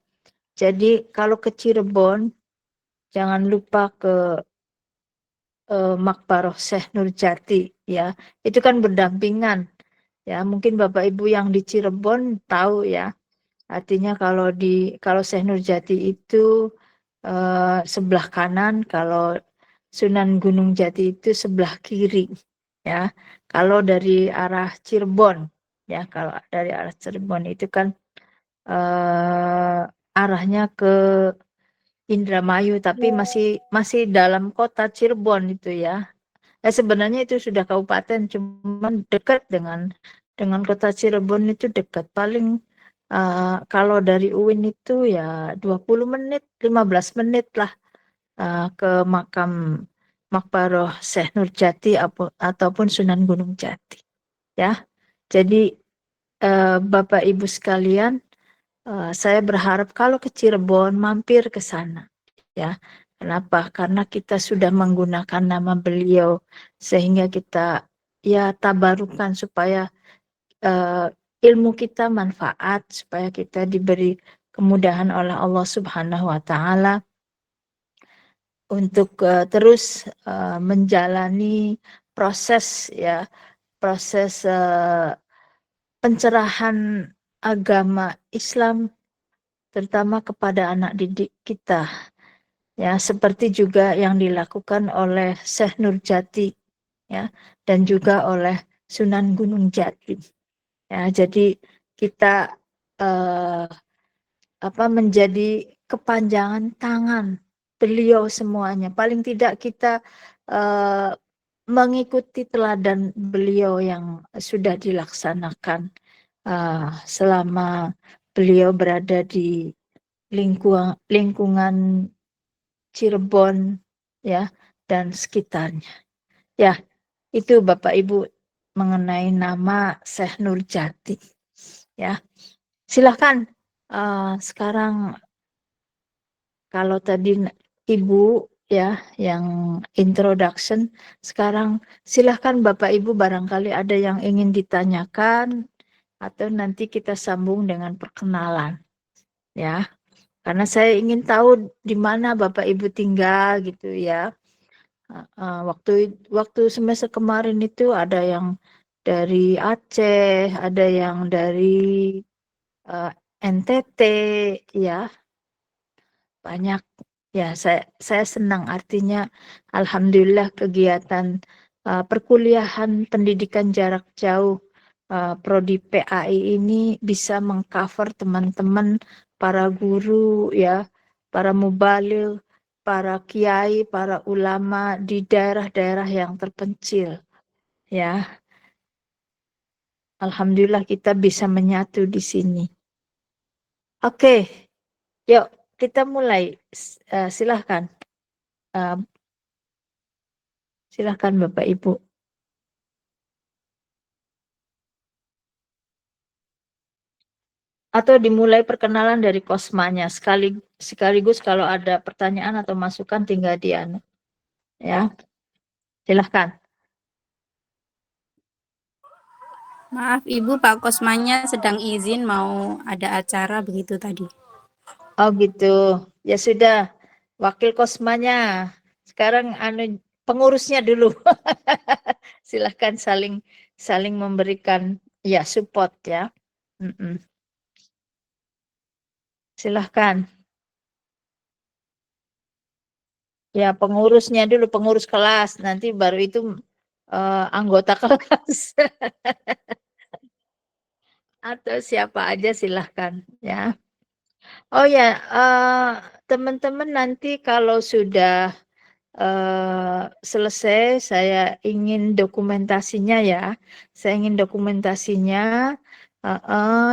Jadi kalau ke Cirebon, jangan lupa ke Makbaroh Syekh Nurjati ya. Itu kan berdampingan ya. Mungkin Bapak Ibu yang di Cirebon tahu ya. Artinya kalau Syekh Nurjati itu sebelah kanan, kalau Sunan Gunung Jati itu sebelah kiri ya. Kalau dari arah Cirebon ya, kalau dari arah Cirebon itu kan arahnya ke Indramayu, tapi masih dalam kota Cirebon itu ya. Sebenarnya itu sudah kabupaten, cuman dekat dengan kota Cirebon itu dekat. Paling kalau dari UIN itu ya 20 menit, 15 menit lah ke makam Makbaroh Syekh Nurjati ataupun Sunan Gunung Jati. Ya, jadi Bapak Ibu sekalian, saya berharap kalau ke Cirebon mampir ke sana. Ya, kenapa? Karena kita sudah menggunakan nama beliau sehingga kita ya tabarukan supaya ilmu kita manfaat, supaya kita diberi kemudahan oleh Allah Subhanahu wa Ta'ala untuk terus menjalani proses ya, proses pencerahan agama Islam terutama kepada anak didik kita ya, seperti juga yang dilakukan oleh Syekh Nurjati ya, dan juga oleh Sunan Gunung Jati ya. Jadi kita menjadi kepanjangan tangan beliau semuanya. Paling tidak kita mengikuti teladan beliau yang sudah dilaksanakan selama beliau berada di lingkungan Cirebon ya dan sekitarnya. Ya, itu Bapak Ibu mengenai nama Syekh Nurjati. Ya. Silakan sekarang kalau tadi Ibu ya yang introduction, sekarang silahkan Bapak Ibu barangkali ada yang ingin ditanyakan atau nanti kita sambung dengan perkenalan ya, karena saya ingin tahu di mana Bapak Ibu tinggal gitu ya. Waktu semester kemarin itu ada yang dari Aceh, ada yang dari NTT ya, banyak ya. Saya senang, artinya alhamdulillah kegiatan perkuliahan pendidikan jarak jauh prodi PAI ini bisa mengcover teman-teman para guru ya, para mubaligh, para kiai, para ulama di daerah-daerah yang terpencil ya. Alhamdulillah kita bisa menyatu di sini. Oke, yuk kita mulai. Silahkan. Silahkan Bapak Ibu. Atau dimulai perkenalan dari Kosmanya. Sekaligus kalau ada pertanyaan atau masukan tinggal ya. Silahkan. Maaf Ibu, Pak Kosmanya sedang izin mau ada acara begitu tadi. Oh gitu. Ya sudah. Wakil Kosmanya. Sekarang pengurusnya dulu. Silahkan saling memberikan ya support ya. Silahkan. Ya pengurusnya dulu, pengurus kelas. Nanti baru itu anggota kelas. Atau siapa aja silahkan ya. Oh ya, teman-teman nanti kalau sudah selesai, saya ingin dokumentasinya ya. Saya ingin dokumentasinya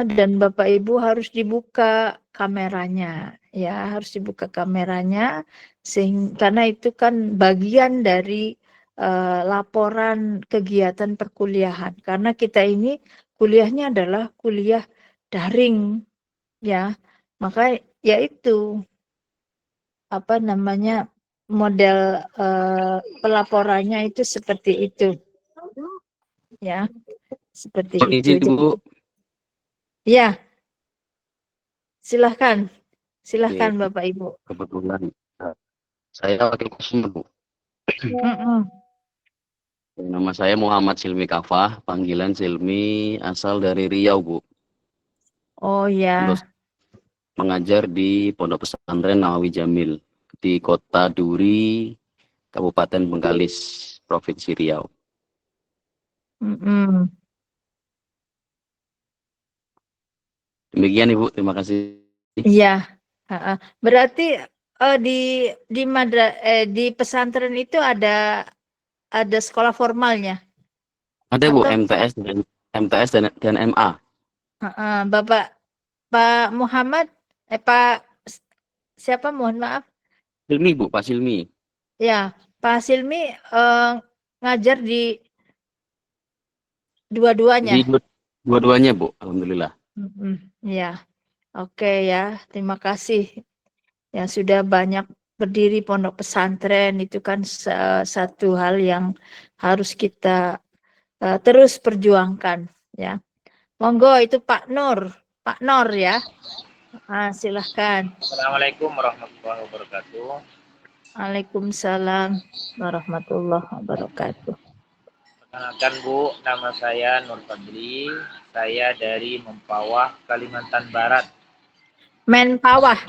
dan Bapak Ibu harus dibuka kameranya ya, harus dibuka kameranya karena itu kan bagian dari laporan kegiatan perkuliahan. Karena kita ini kuliahnya adalah kuliah daring ya. Maka yaitu model pelaporannya itu seperti itu, ya, seperti Mohon itu. izin, Bu. Ya, silahkan Oke, Bapak Ibu. kebetulan saya wakil kosum, Bu. Mm-mm. Nama saya Muhammad Silmi Kafah, panggilan Silmi, asal dari Riau, Bu. Oh ya, Terus mengajar di Pondok Pesantren Nawawi Jamil di Kota Duri, Kabupaten Bengkalis, Provinsi Riau. mm-mm. Demikian, Ibu. Terima kasih. Iya. Berarti di pesantren itu ada sekolah formalnya Ada, Bu, atau MTS dan MA. Bapak Pak Muhammad Pak siapa, mohon maaf Silmi, Bu, Pak Silmi. ya, Pak Silmi ngajar di dua-duanya. Di dua-duanya, Bu. Alhamdulillah. Ya, oke ya, terima kasih yang sudah banyak berdiri pondok pesantren. Itu kan satu hal yang harus kita terus perjuangkan, ya. Monggo, itu Pak Nur ya. Silahkan. Assalamualaikum warahmatullahi wabarakatuh. Waalaikumsalam warahmatullahi wabarakatuh. Perkenalkan Bu, nama saya Nur Fadli. Saya dari Mempawah, Kalimantan Barat. Menpawah.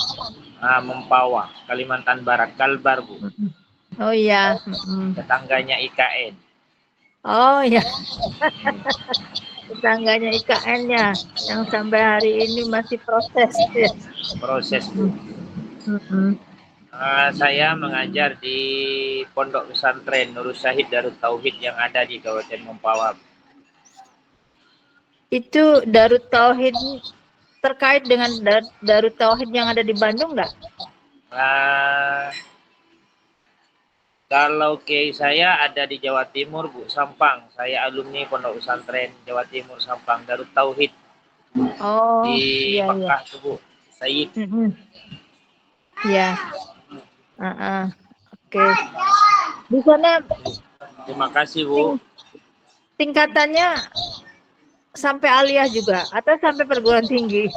Mempawah, Kalimantan Barat, Kalbar Bu. Oh iya. Tetangganya IKN. Oh ya. Tetangganya IKN-nya yang sampai hari ini masih proses. Ya. Proses Bu. Saya mengajar di Pondok Pesantren Nurul Syahid Darut Tauhid yang ada di Kabupaten Mempawah. Itu Darut Tauhid terkait dengan Darut Tauhid yang ada di Bandung nggak? Kalau kiai saya ada di Jawa Timur, Bu, Sampang. Saya alumni Pondok Pesantren Jawa Timur Sampang, Darut Tauhid. Oh, di iya, Mekah tuh, Bu. Sayyid. Ya. Oke. Di sana Terima kasih, Bu. tingkatannya sampai aliyah juga atau sampai perguruan tinggi?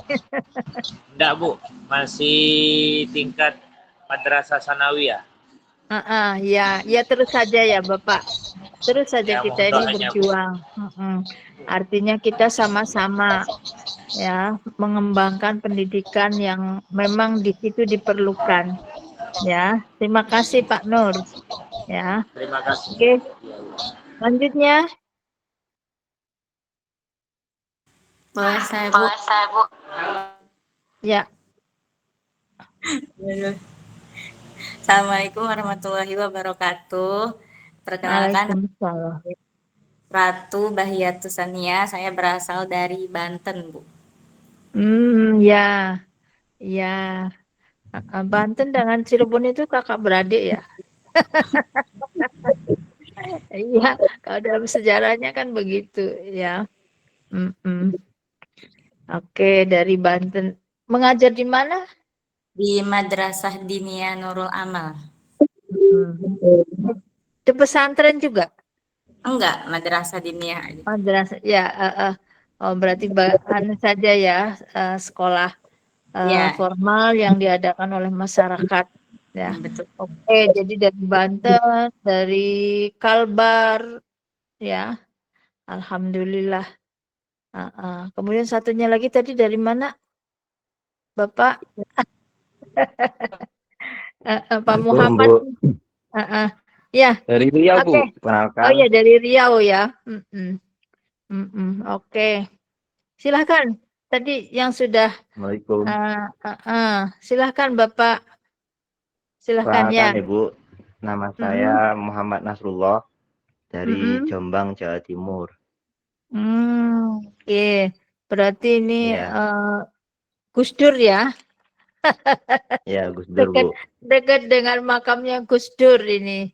Enggak, Bu. Masih tingkat madrasah sanawiyah. Ya terus saja ya Bapak. Terus saja Ya, kita mohon ini doanya, Bu. berjuang. Artinya kita sama-sama ya mengembangkan pendidikan yang memang di situ diperlukan. Ya, terima kasih Pak Nur. Ya. Terima kasih. Oke. Selanjutnya. Boleh saya, Bu? Ya. Assalamualaikum warahmatullahi wabarakatuh. Perkenalkan, Waalaikumsalam. Ratu Bahiatus Sania. Saya berasal dari Banten, Bu. Ya. Ya. Banten dengan Cirebon itu kakak beradik ya? Iya, kalau dalam sejarahnya kan begitu ya. Oke, dari Banten. Mengajar di mana? Di Madrasah Diniyah Nurul Amal. Itu pesantren juga? Enggak, Madrasah Diniyah. Madrasah, ya. Oh, berarti anu saja ya, sekolah formal yang diadakan oleh masyarakat. Ya. Betul. Oke, jadi dari Banten, dari Kalbar, ya. Alhamdulillah. Kemudian satunya lagi tadi dari mana, Bapak? Pak Muhammad. Ya. Dari Riau, Bu. Oke. Kenalkan. Oh ya, dari Riau ya. Oke. Silahkan. Tadi yang sudah. Assalamualaikum. Silahkan Bapak. Silahkan ya. Perkenalkan, Ibu. Nama saya Muhammad Nasrullah dari Jombang, Jawa Timur. Oke. Berarti ini Iya. Gus Dur ya? Ya, Gus Dur, Bu. Dekat dengan makamnya Gus Dur ini.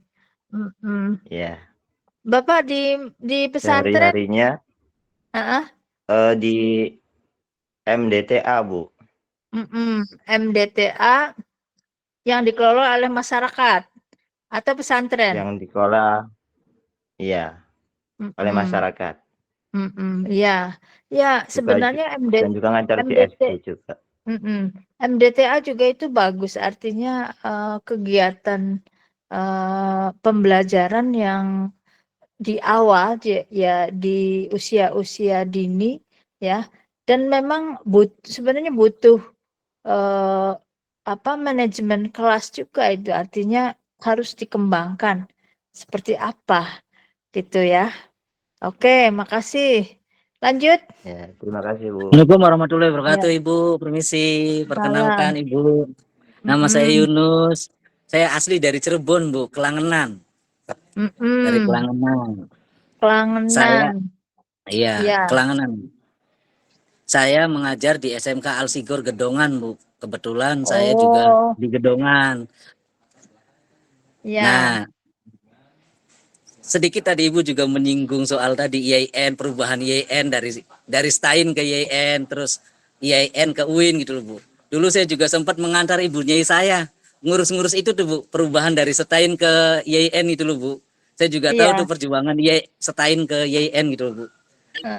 Iya. Bapak di pesantren? Hari-harinya di MDTA, Bu. MDTA yang dikelola oleh masyarakat. atau pesantren? yang dikelola iya oleh Mm-mm. masyarakat. Ya, ya Juga sebenarnya dan juga ngajar di MDT, SD juga. MDTA juga itu bagus, artinya kegiatan pembelajaran yang di awal ya di usia-usia dini ya, dan memang sebenarnya butuh eh, manajemen kelas juga itu, artinya harus dikembangkan seperti apa gitu ya. Oke, makasih. Lanjut. Ya, terima kasih Bu. Assalamualaikum warahmatullahi wabarakatuh, Ya, Ibu. Permisi, perkenalkan salam. Ibu. Nama saya Mm-mm. Yunus. Saya asli dari Cirebon, Bu, Kelangenan. Dari Mm-mm. Kelangenan. Saya, Kelangenan. iya, Ya. Kelangenan. Saya mengajar di SMK Al Sigor Gedongan, Bu. Kebetulan saya juga Oh, di Gedongan. ya. Nah, sedikit tadi Ibu juga menyinggung soal tadi IAIN, perubahan IAIN dari STAIN ke IAIN, terus IAIN ke UIN gitu loh Bu. Dulu saya juga sempat mengantar ibunya saya ngurus-ngurus itu tuh Bu, perubahan dari STAIN ke IAIN itu loh Bu. Saya juga tahu Iya. tuh perjuangan STAIN ke IAIN gitu loh Bu.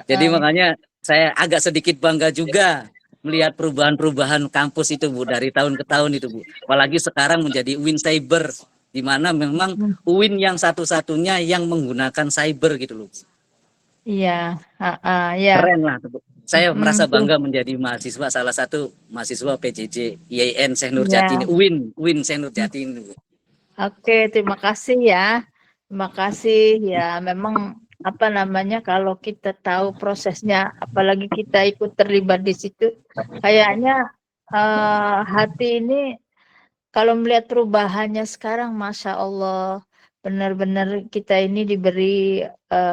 Jadi Uh-uh. makanya saya agak sedikit bangga juga melihat perubahan-perubahan kampus itu Bu dari tahun ke tahun itu Bu. Apalagi sekarang menjadi UIN Cyber, di mana memang UIN yang satu-satunya yang menggunakan cyber gitu loh. Iya, ya. Keren lah. Saya merasa Tuh. bangga menjadi mahasiswa, salah satu mahasiswa PJJ IAIN Syekh Nurjati ini, Ya. UIN Syekh Nurjati ini. Oke, terima kasih ya. Terima kasih ya. Memang kalau kita tahu prosesnya, apalagi kita ikut terlibat di situ, kayaknya hati ini kalau melihat perubahannya sekarang, Masya Allah, benar-benar kita ini diberi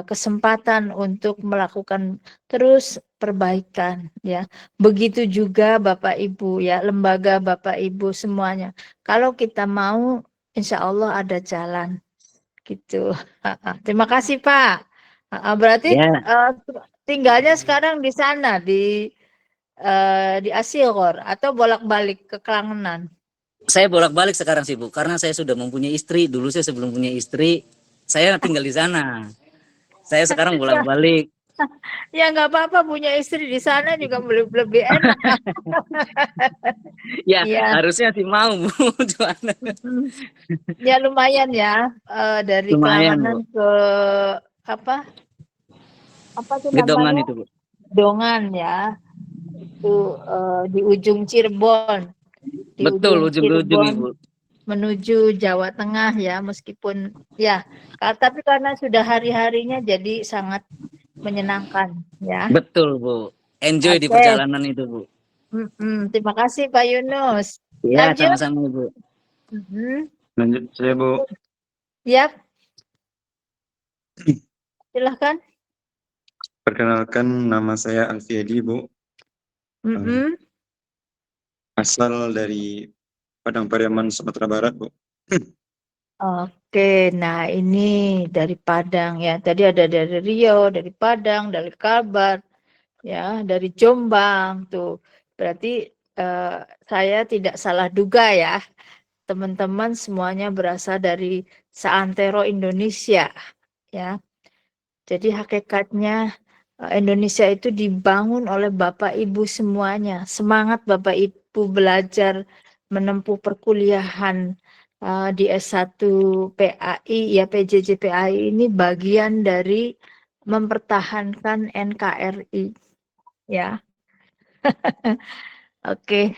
kesempatan untuk melakukan terus perbaikan ya. Begitu juga Bapak Ibu ya, lembaga Bapak Ibu semuanya. Kalau kita mau, insya Allah ada jalan gitu. Terima kasih Pak. Berarti Ya, tinggalnya sekarang di sana di Asilgor atau bolak-balik ke Kelangenan? saya bolak-balik sekarang sih Bu, karena saya sudah mempunyai istri. Dulu saya sebelum punya istri, saya tinggal di sana. Saya sekarang bolak-balik. Ya nggak apa-apa, punya istri di sana juga lebih enak. Ya, Ya. harusnya sih mau Bu. Ya lumayan ya, dari Lumayan, Kelangenan Bu. ke apa tuh Gedongan namanya? itu Bu. Dongan ya. Itu di ujung Cirebon. Di Betul, ujung ke ujung Cirebon Ibu. menuju Jawa Tengah ya, meskipun ya, tapi karena sudah hari-harinya jadi sangat menyenangkan ya. Betul Bu. Enjoy di Oke. perjalanan itu Bu. Terima kasih Pak Yunus. Ya, Lanjut. sama-sama Ibu. Lanjut saya Bu. Yap. Silahkan. Perkenalkan nama saya Alfiedi Bu. Asal dari Padang Pariaman, Sumatera Barat Bu. Oke, nah ini dari Padang ya. Tadi ada dari Riau, dari Padang, dari Kalbar, ya, dari Jombang tuh. Berarti saya tidak salah duga ya, teman-teman semuanya berasal dari seantero Indonesia, ya. Jadi hakikatnya Indonesia itu dibangun oleh Bapak Ibu semuanya. Semangat Bapak Ibu belajar menempuh perkuliahan di S1 PAI ya, PJJ PAI ini bagian dari mempertahankan NKRI ya. Oke.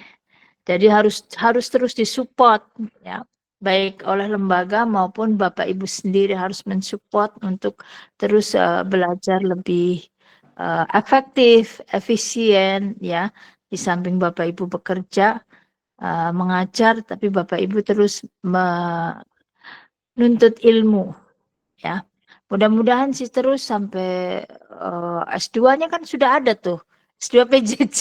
Jadi harus terus disupport ya, baik oleh lembaga maupun Bapak Ibu sendiri harus mensupport untuk terus belajar lebih efektif, efisien ya. Di samping Bapak Ibu bekerja, mengajar, tapi Bapak Ibu terus menuntut ilmu ya. Mudah-mudahan sih terus sampai S2-nya kan sudah ada tuh. S2 PJJ.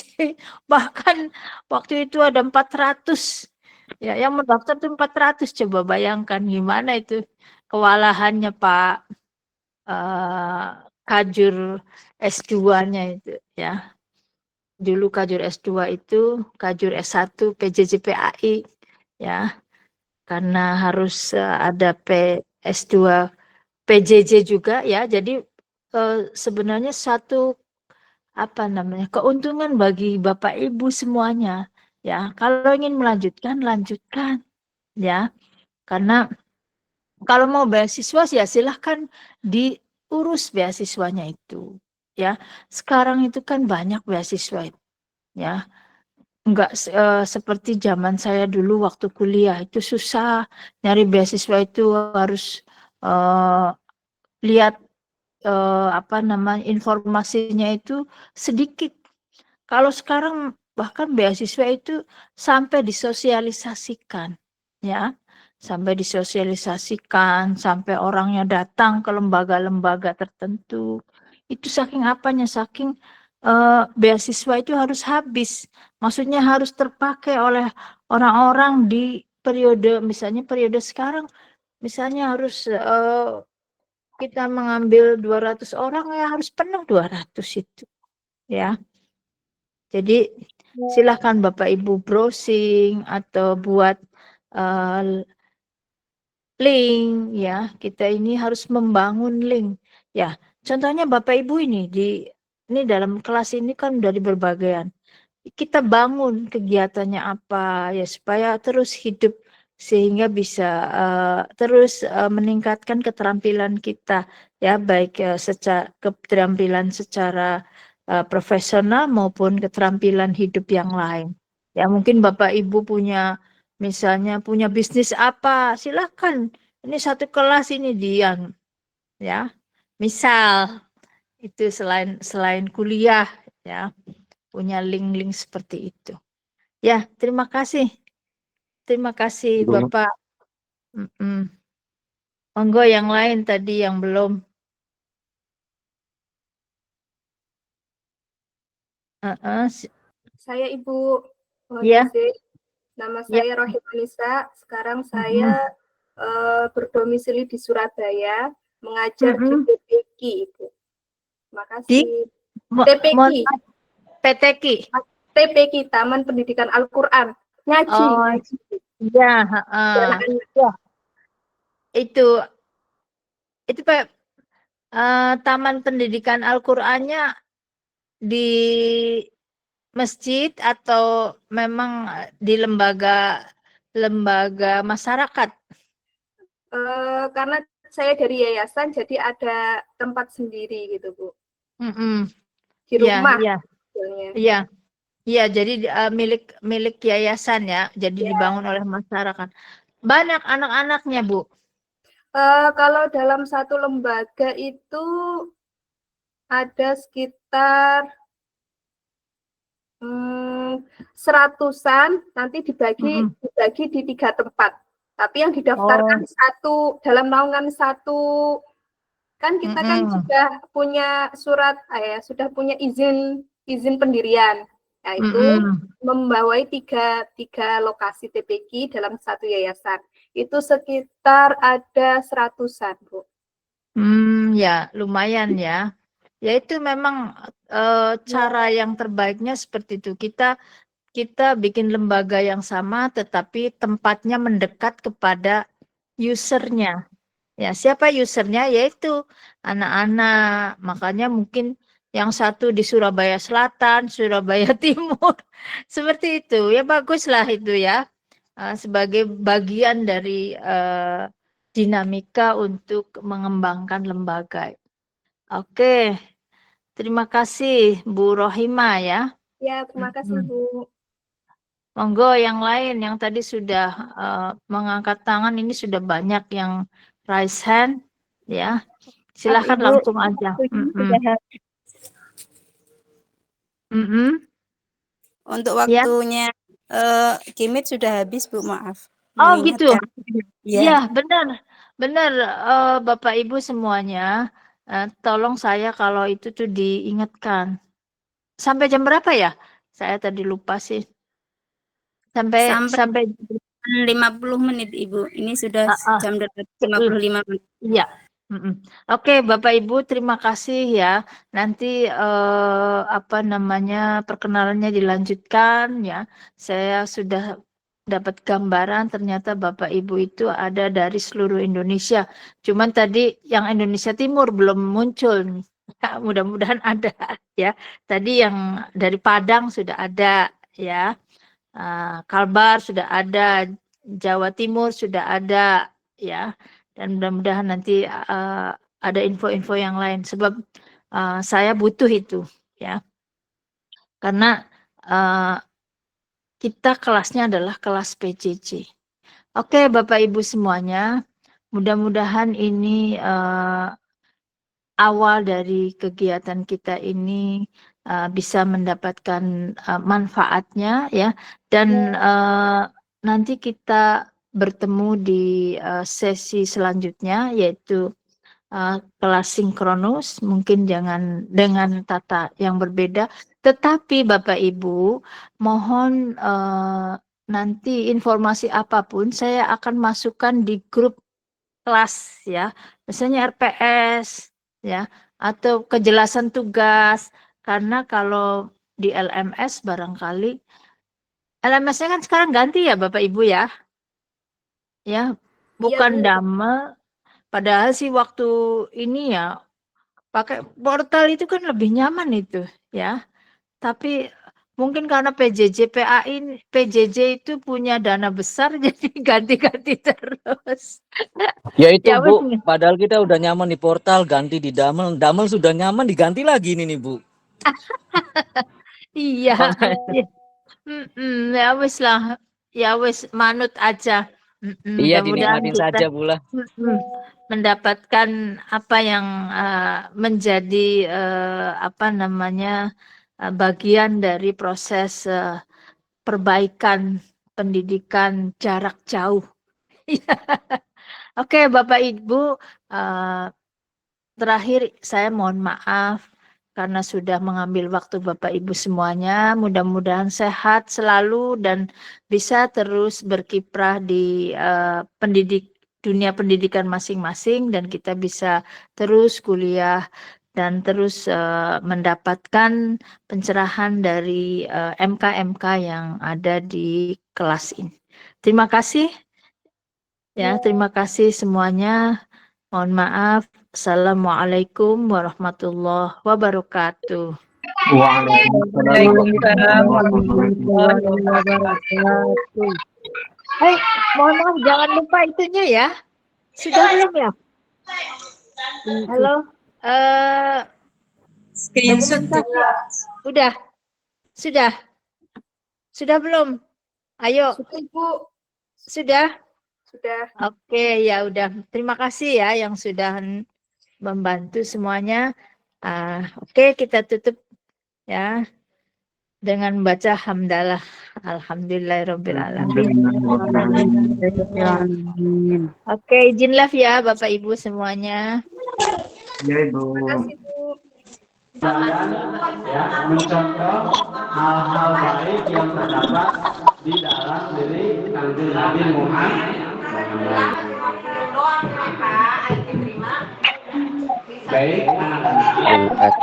Bahkan waktu itu ada 400. Ya, yang mendaftar tuh 400. Coba bayangkan gimana itu kewalahannya Pak Kajur S2-nya itu ya. Dulu Kajur S2 itu, Kajur S1 PJJ PAI ya. karena harus ada S2 PJJ juga ya. Jadi sebenarnya satu keuntungan bagi Bapak Ibu semuanya ya. Kalau ingin melanjutkan, lanjutkan ya. Karena kalau mau beasiswa ya silahkan diurus beasiswanya itu ya. Sekarang itu kan banyak beasiswa ya. Enggak seperti zaman saya dulu waktu kuliah itu susah nyari beasiswa itu harus lihat informasinya itu sedikit. Kalau sekarang bahkan beasiswa itu sampai disosialisasikan ya, sampai disosialisasikan, sampai orangnya datang ke lembaga-lembaga tertentu. Itu saking apanya, saking beasiswa itu harus habis. Maksudnya harus terpakai oleh orang-orang di periode, misalnya periode sekarang, misalnya harus kita mengambil 200 orang ya harus penuh 200 itu ya. Jadi silakan Bapak Ibu browsing atau buat link ya. Kita ini harus membangun link ya. Contohnya Bapak Ibu ini dalam kelas ini kan dari berbagai. Kita bangun kegiatannya apa ya supaya terus hidup sehingga bisa terus meningkatkan keterampilan kita ya, baik secara keterampilan secara profesional maupun keterampilan hidup yang lain. Ya mungkin Bapak Ibu misalnya punya bisnis apa, silakan. Ini satu kelas ini Dian ya. Misal itu selain kuliah ya, punya link-link seperti itu. Ya, terima kasih. Terima kasih Bapak. Monggo yang lain tadi yang belum. Saya Ibu, Ya. nama saya Rohim Anissa. Sekarang saya berdomisili di Surabaya, mengajar di TPQ, Ibu. Terima kasih. PTQ. TPQ, Taman Pendidikan Al-Quran. Ngaji. Oh, ya. Itu Pak, Taman Pendidikan Al-Qur'annya di masjid atau memang di lembaga masyarakat? Karena saya dari yayasan, jadi ada tempat sendiri gitu, Bu. Di rumah. Iya, jadi milik yayasan ya, jadi dibangun oleh masyarakat. Banyak anak-anaknya, Bu? Kalau dalam satu lembaga itu ada sekitar 100-an, nanti dibagi di 3 tempat. Tapi yang didaftarkan dalam naungan satu, kan kita kan sudah punya surat, sudah punya izin pendirian. Nah, itu membawai tiga lokasi TPQ dalam satu yayasan. Itu sekitar ada 100-an, Bu. Ya, lumayan ya. Ya itu memang cara yang terbaiknya seperti itu. Kita bikin lembaga yang sama tetapi tempatnya mendekat kepada usernya. Ya, siapa usernya? Yaitu anak-anak. Makanya mungkin yang satu di Surabaya Selatan, Surabaya Timur. Seperti itu. Ya baguslah itu ya. Sebagai bagian dari dinamika untuk mengembangkan lembaga. Oke. Terima kasih Bu Rohima ya. Ya, terima kasih Bu. Monggo yang lain yang tadi sudah mengangkat tangan, ini sudah banyak yang raise hand ya. Silakan langsung aja. Untuk waktunya Kimit sudah habis, Bu, maaf. Oh gitu. Ya, Benar Bapak Ibu semuanya, tolong saya kalau itu tuh diingatkan. Sampai jam berapa ya? Saya tadi lupa sih. Sampai 50 menit, Ibu. Ini sudah jam 55 menit. Iya. Oke, Bapak Ibu, terima kasih ya. Nanti perkenalannya dilanjutkan ya. Saya sudah dapat gambaran ternyata Bapak Ibu itu ada dari seluruh Indonesia. Cuman tadi yang Indonesia Timur belum muncul. Ya, mudah-mudahan ada ya. Tadi yang dari Padang sudah ada ya. Kalbar sudah ada, Jawa Timur sudah ada ya. Dan mudah-mudahan nanti ada info-info yang lain sebab saya butuh itu ya. Karena kita kelasnya adalah kelas PJJ. Oke, Bapak Ibu semuanya, mudah-mudahan ini awal dari kegiatan kita ini bisa mendapatkan manfaatnya ya, dan nanti kita bertemu di sesi selanjutnya yaitu kelas sinkronus, mungkin dengan tata yang berbeda, tetapi Bapak Ibu mohon nanti informasi apapun saya akan masukkan di grup kelas ya, misalnya RPS ya, atau kejelasan tugas, karena kalau di LMS barangkali LMS-nya kan sekarang ganti ya Bapak Ibu ya, bukan Dama. Padahal sih waktu ini ya pakai portal itu kan lebih nyaman itu ya. Tapi mungkin karena PJJ itu punya dana besar jadi ganti-ganti terus. Ya itu Bu, padahal kita udah nyaman di portal, ganti di Damel. Damel sudah nyaman, diganti lagi ini nih Bu. Iya. Ya wis lah. Ya wis manut aja. Iya, Mudah-mudahan dinikmatin kita saja Bu lah. mendapatkan apa yang menjadi bagian dari proses perbaikan pendidikan jarak jauh. Oke, Bapak Ibu, terakhir saya mohon maaf karena sudah mengambil waktu Bapak Ibu semuanya. Mudah-mudahan sehat selalu dan bisa terus berkiprah di dunia pendidikan masing-masing, dan kita bisa terus kuliah dan terus mendapatkan pencerahan dari MK-MK yang ada di kelas ini. Terima kasih. Ya, terima kasih semuanya. Mohon maaf. Assalamualaikum warahmatullahi wabarakatuh. Waalaikumsalam warahmatullahi wabarakatuh. Mohon maaf, jangan lupa itunya ya. Sudah belum ya? Halo. Udah. Sudah belum? Ayo. Sudah? Sudah. Oke, ya udah. Terima kasih ya yang sudah membantu semuanya. Oke, kita tutup ya dengan membaca hamdalah. Alhamdulillahirabbil alamin. Oke, izin live ya Bapak Ibu semuanya. Ya Ibu. Terima kasih Bu. Ya, mencontoh hal-hal baik yang terdapat di dalam diri Kanjeng Nabi Muhammad. Baik, anak-anak.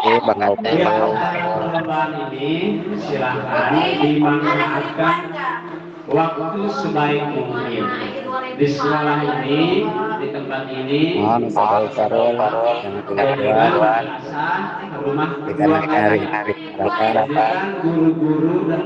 Perlombaan ini silahkan dimanfaatkan waktu sebaik mungkin. Di sekolah ini, di tempat ini, rumah kedua guru-guru dan